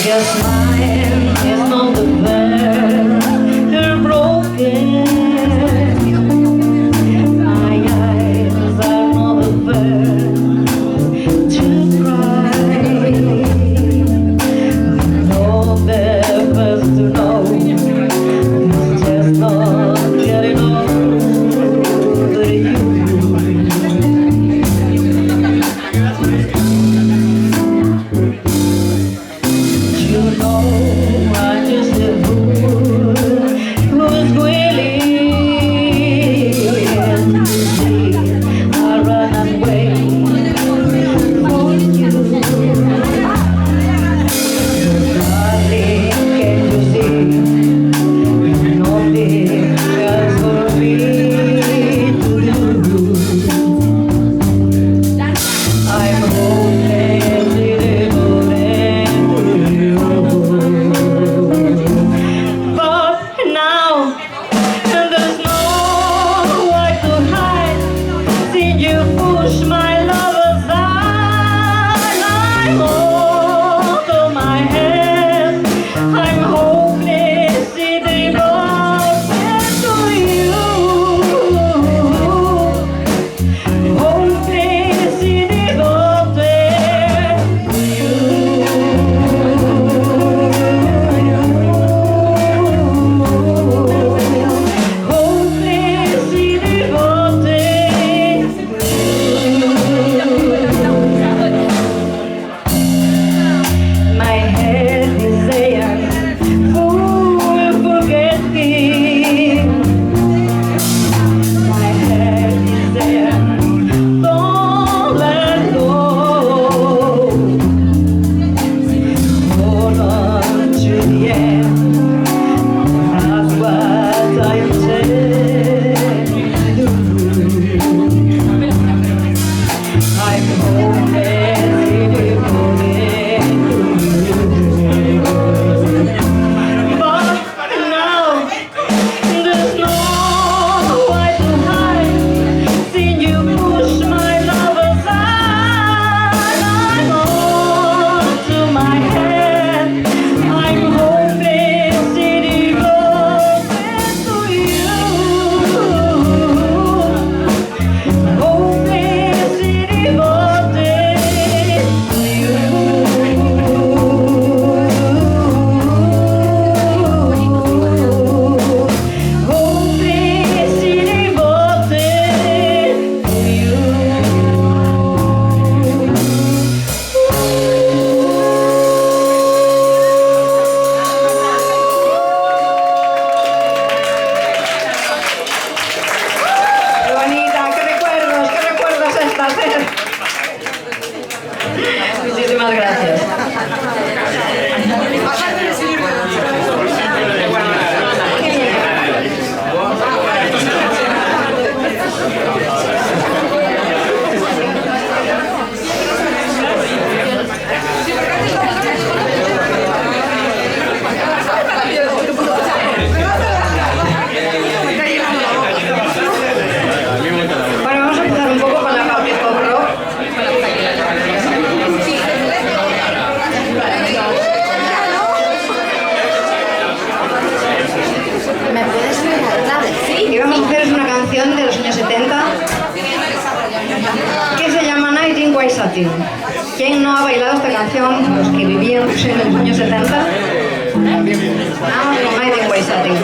Just mine is on the verge, they're broken. My eyes are on the verge to cry. No purpose to know, it's just not getting over you. You know I'm just a fool who's willing to see I run away for you. Darling, can you see nothing else for me to do? I'm hopelessly devoted to you. But now there's nowhere to hide. Since you push my love aside, I'm over my head. I'm hopelessly devoted to you. Hopelessly devoted to you. Hopelessly devoted to you. My head is saying, fool, forget him. My head is saying, don't let go. Hold on to the end. That's what I am saying to do. I'm hopelessly devoted to you. But now there's nowhere to hide. Since you push my love aside, I'm on to my head. I'm hopelessly devoted to you. Hopelessly devoted to you. Hopelessly devoted to ¡Qué bonita! ¡Qué recuerdos estas! Muchísimas gracias. Bueno, vamos a empezar un poco con la parte pop rock. ¿Me puedes regalar? Sí. Y vamos a hacer una canción de los años 70 que se llama Night in White Satin. ¿Quién no ha bailado esta canción? Los que vivíamos en los años 70. Vamos con Night in White Satin.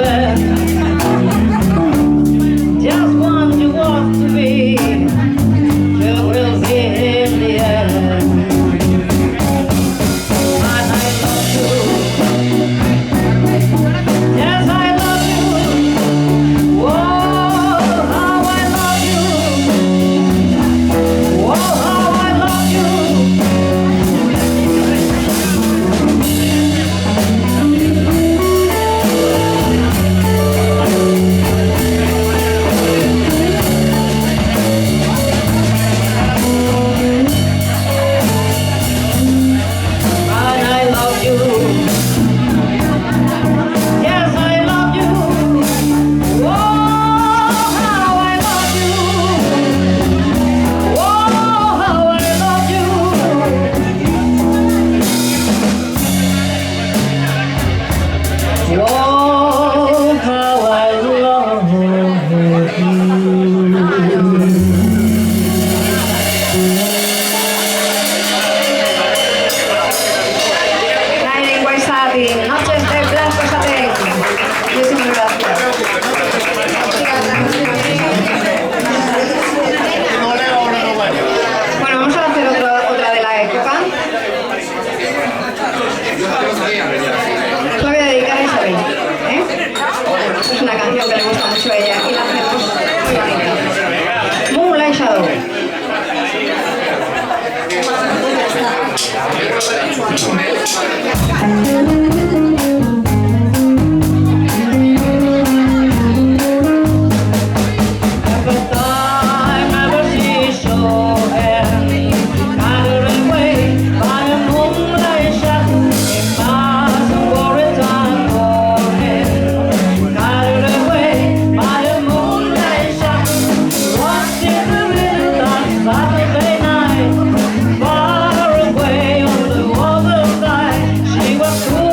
bed. Just want you want to be, you will be in the end. And I love you. Yes, I love you. Whoa, how I love you. Whoa, how I love you. And I love you. Yes, I love you. Whoa, how I love you. Whoa, how I love you. Whoa, how I love you. Näin niin kuin saatiin Noches de Blanco Satén. Muchísimas gracias. Bueno, vamos a hacer otra de la época. Os la voy a dedicar a Isabel. Es una canción que le gusta mucho a ella y la hacemos muy bonita. Moonlight Shadow. Every time ever see your hand, carried away by a moonlight shadow, in miles of worried time morning. Carried away by a moonlight shadow, lost in the middle of Saturday night. Far away on the other side, she was cool.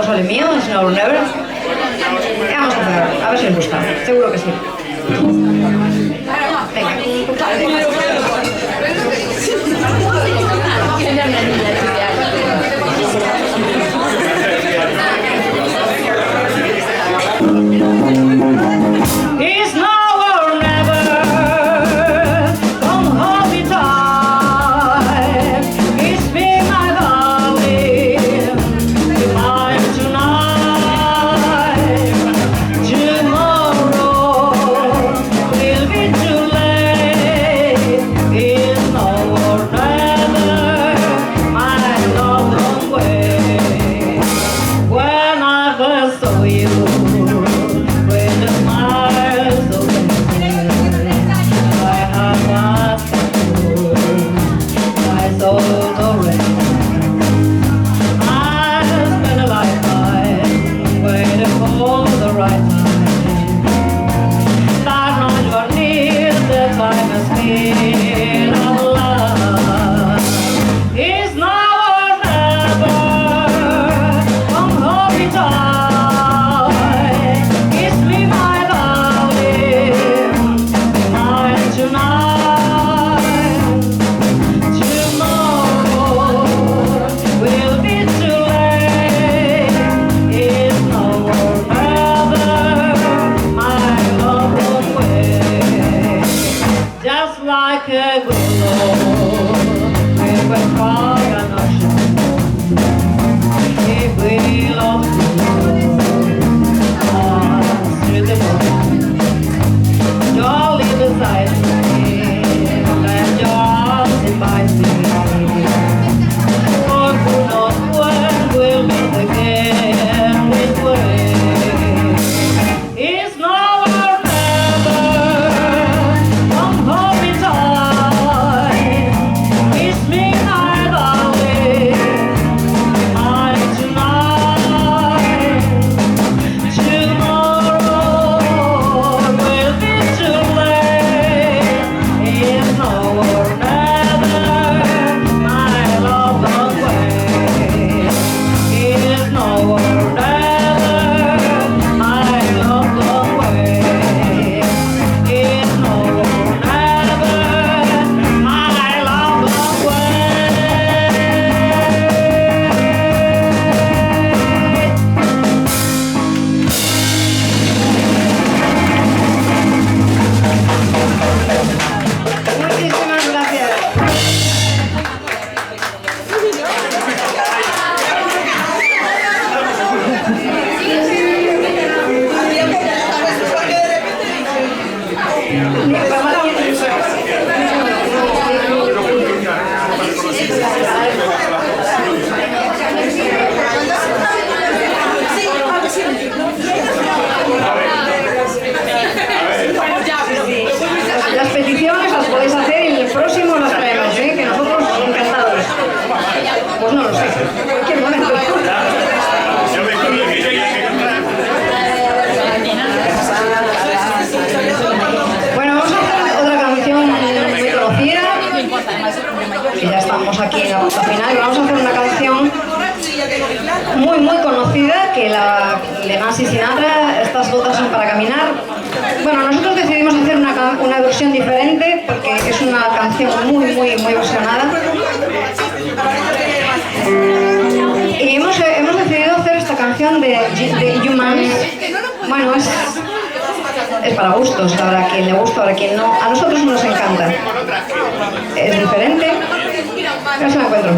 Sole Mío, es Now or Never. Vamos a hacer, a ver si os gusta, seguro que sí. It's now or never, come hold me tight. It's me, my darling, mine tonight. Tomorrow will be too late. It's now or never, my love won't wait. When I first saw you, with a smile so tender, my heart was full, my soul so red. I spent a lifetime waiting for the right time. But now you're near, the time has been of love. It's now or never, come hold me tight. Kiss me, my darling, mine tonight. Tomorrow will be too late. It's now or never, my love won't wait. Just like a willow, we will cry an ocean. It will overflow through the morning. You'll live beside me, and your arms invite me. For who knows when we'll meet again this way. It's now or never, come hold me tight. Kiss me, my darling, mine tonight. Tomorrow will be too late. It's now or never, my love won't wait. It's now or never, my love won't wait. It's now or never, my love won't wait. Muchísimas gracias. Las peticiones las podéis hacer y el próximo las traemos, ¿eh? Que nosotros encantados. Pues no lo sé. En cualquier momento. Bueno, vamos a hacer otra canción muy conocida. Que ya estamos aquí en la recta final. Y vamos a hacer una canción muy conocida que la de Nancy Sinatra, Estas botas son para caminar. Bueno, nosotros decidimos hacer una versión diferente porque es una canción muy versionada. Y hemos decidido hacer esta canción de Humans. Bueno, es para gustos, habrá quien le gusta, habrá quien no. A nosotros nos encanta. Es diferente. A ver si la encuentro.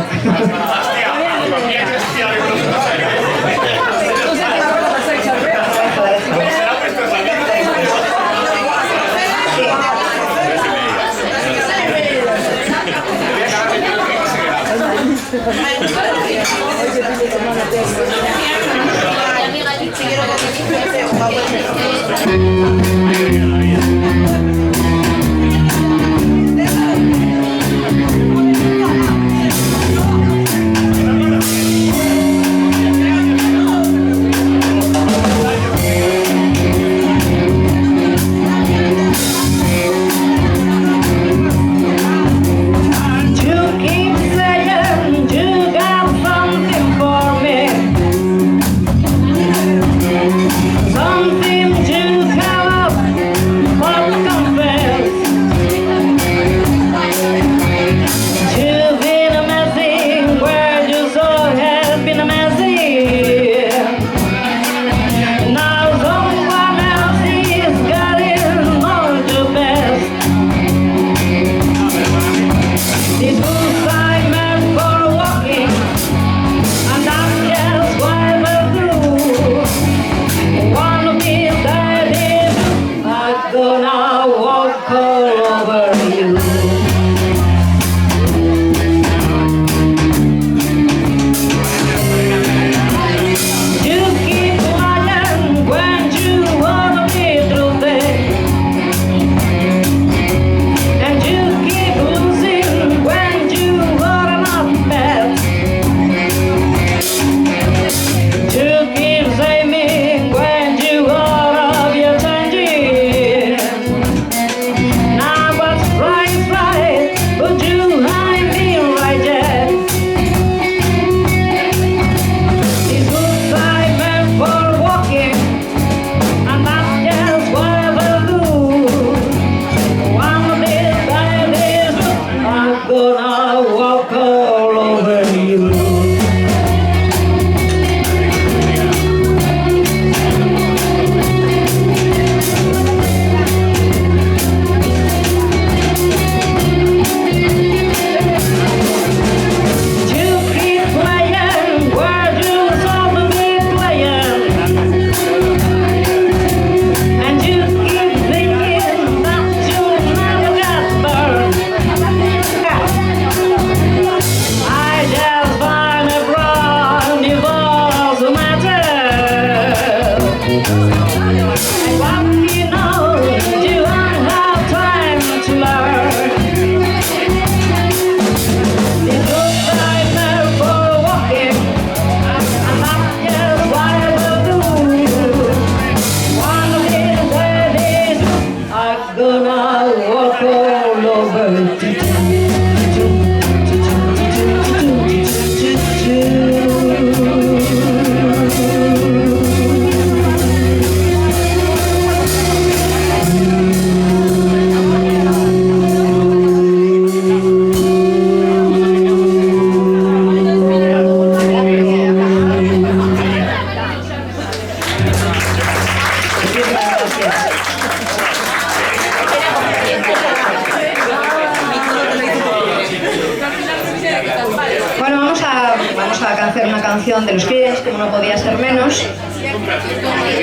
canción de los Creedence, como no podía ser menos.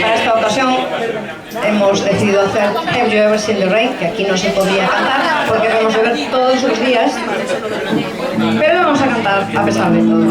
Para esta ocasión hemos decidido hacer Have You Ever Seen the Rain, que aquí no se podía cantar porque vamos a ver todos los días, pero vamos a cantar a pesar de todo.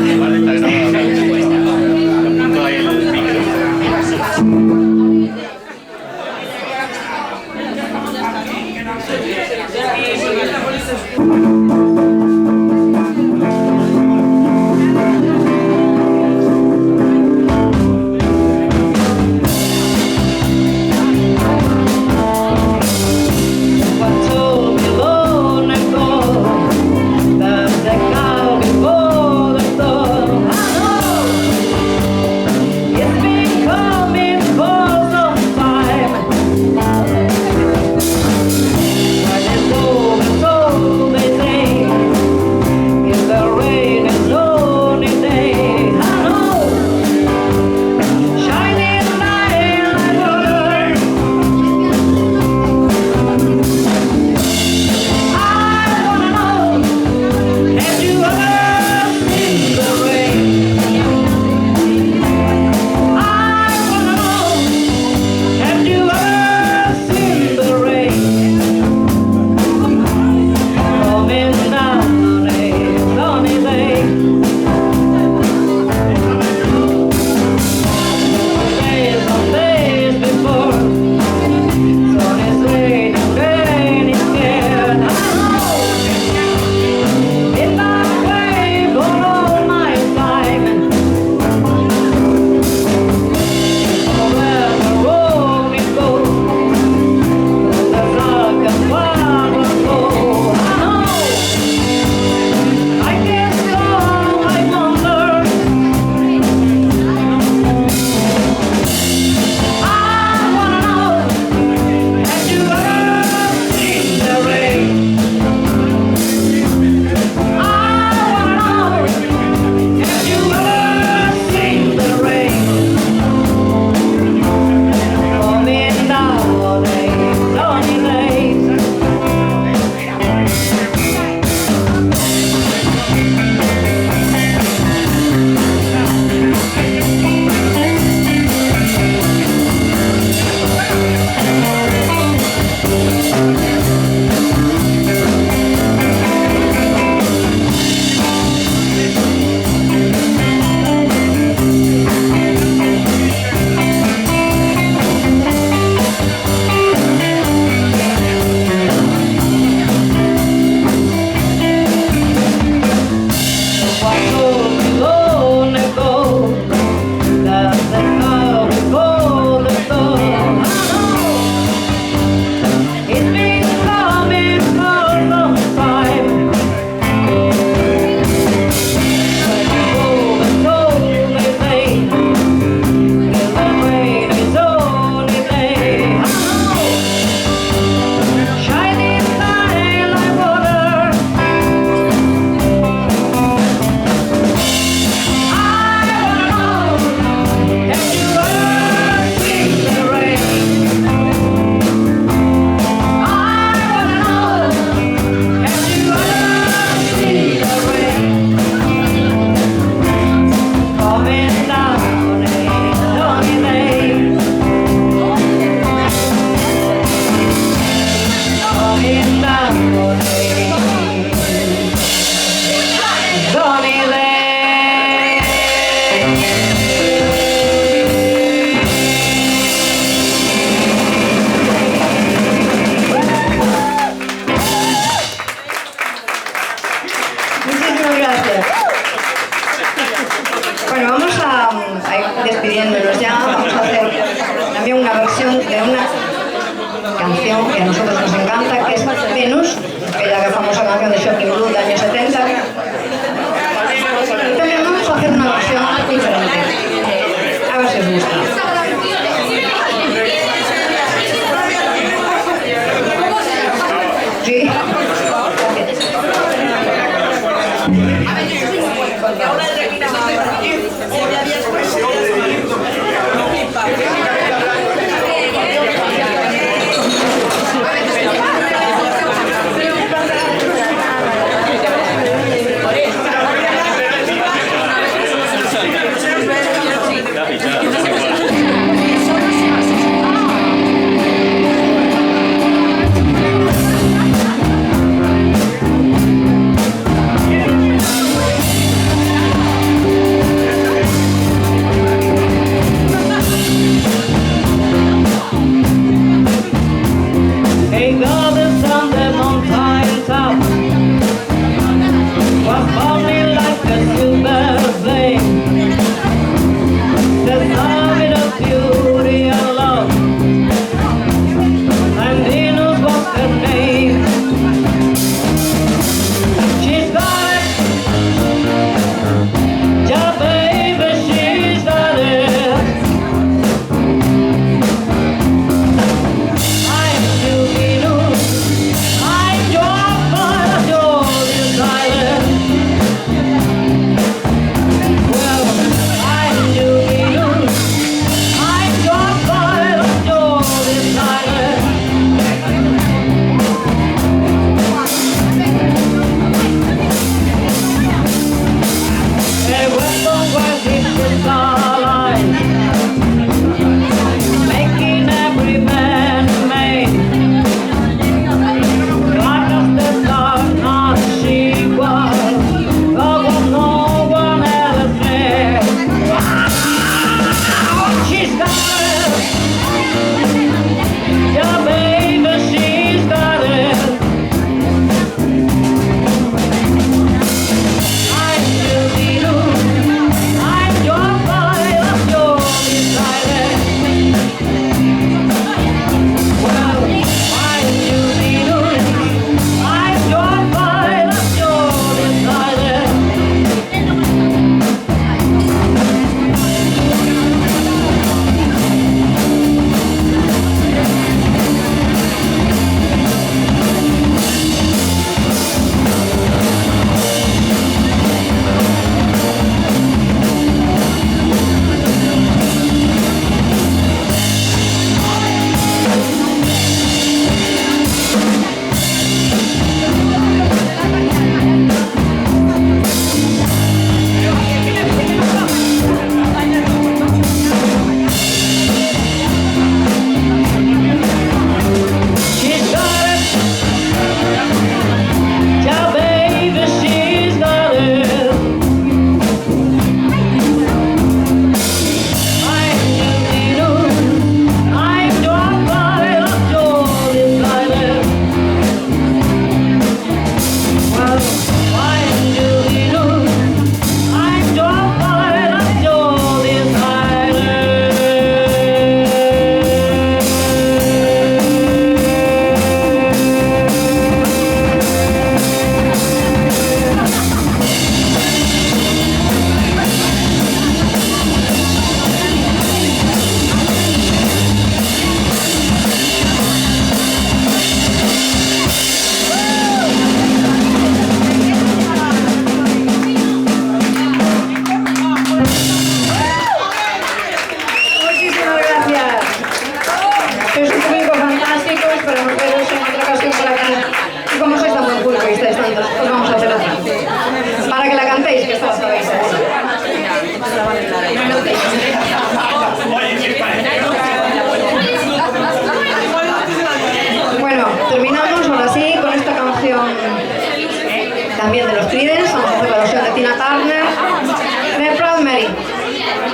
despidiéndonos ya, vamos a hacer también una versión de una canción que a nosotros nos encanta, que es Venus, aquella famosa canción de Shocking Blue de años 70. Y también vamos a hacer una versión diferente. A ver si os gusta. Sí. Gracias.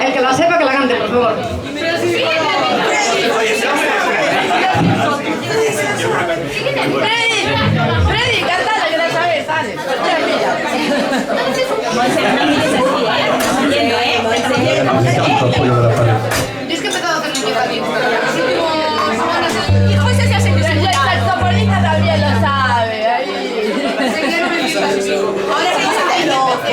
El que la sepa, que la cante, por favor. Freddy, cantala que la sabes, sale. Apoyo de la pared. Yo es que he empezado a hacer un también. Y José se hace que se el saxofonista también lo sabe. Ahí. Ahora sí, loco. Sí.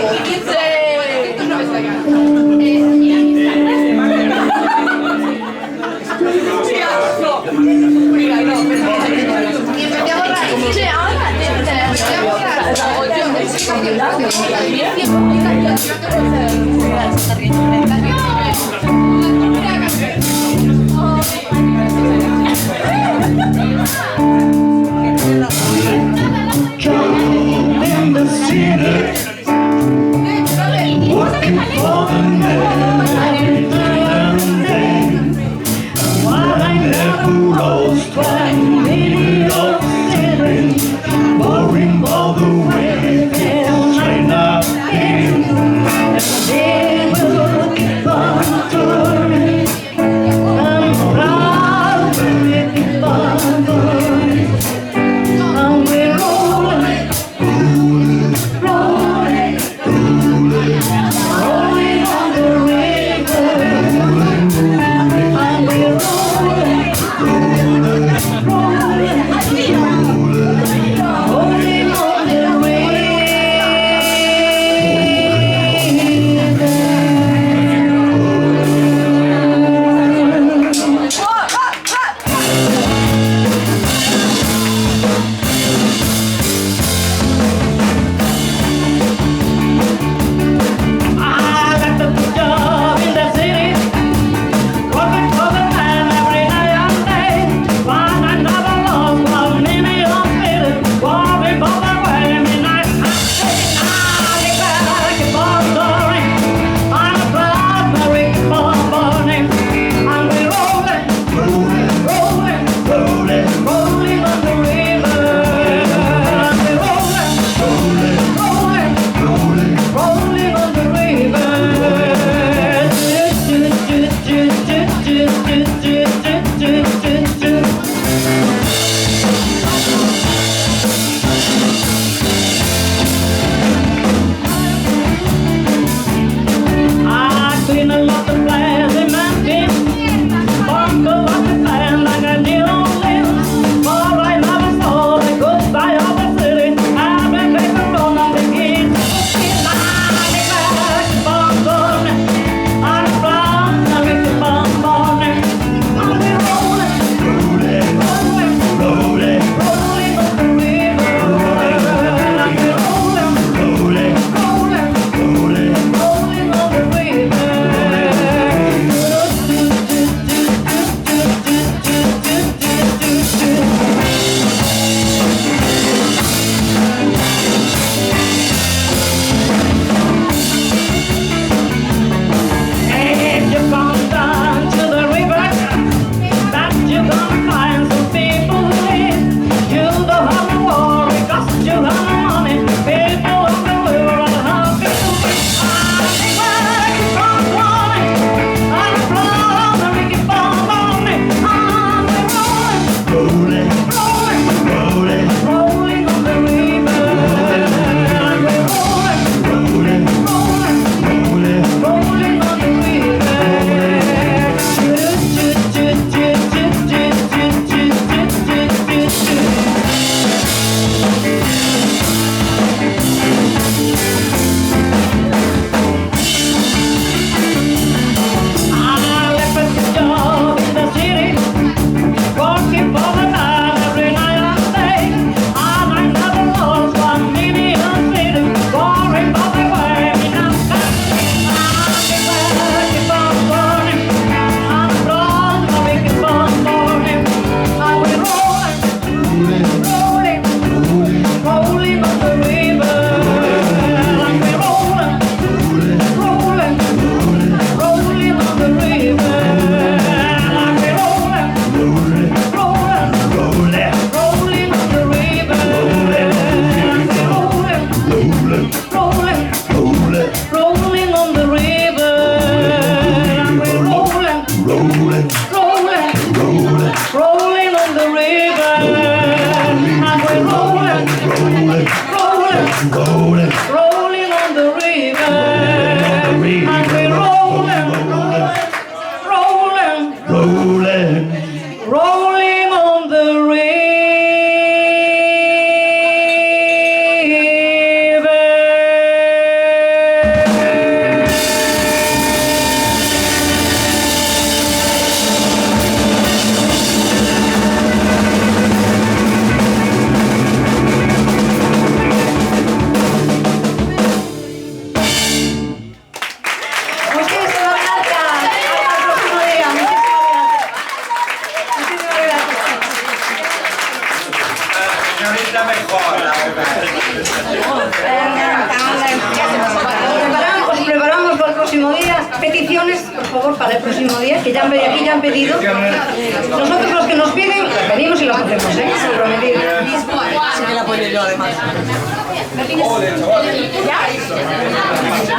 favor, para el próximo día, que aquí ya han pedido. Nosotros los que nos piden, venimos y lo hacemos, ¿eh? Prometido. Sí que la apoyo yo además.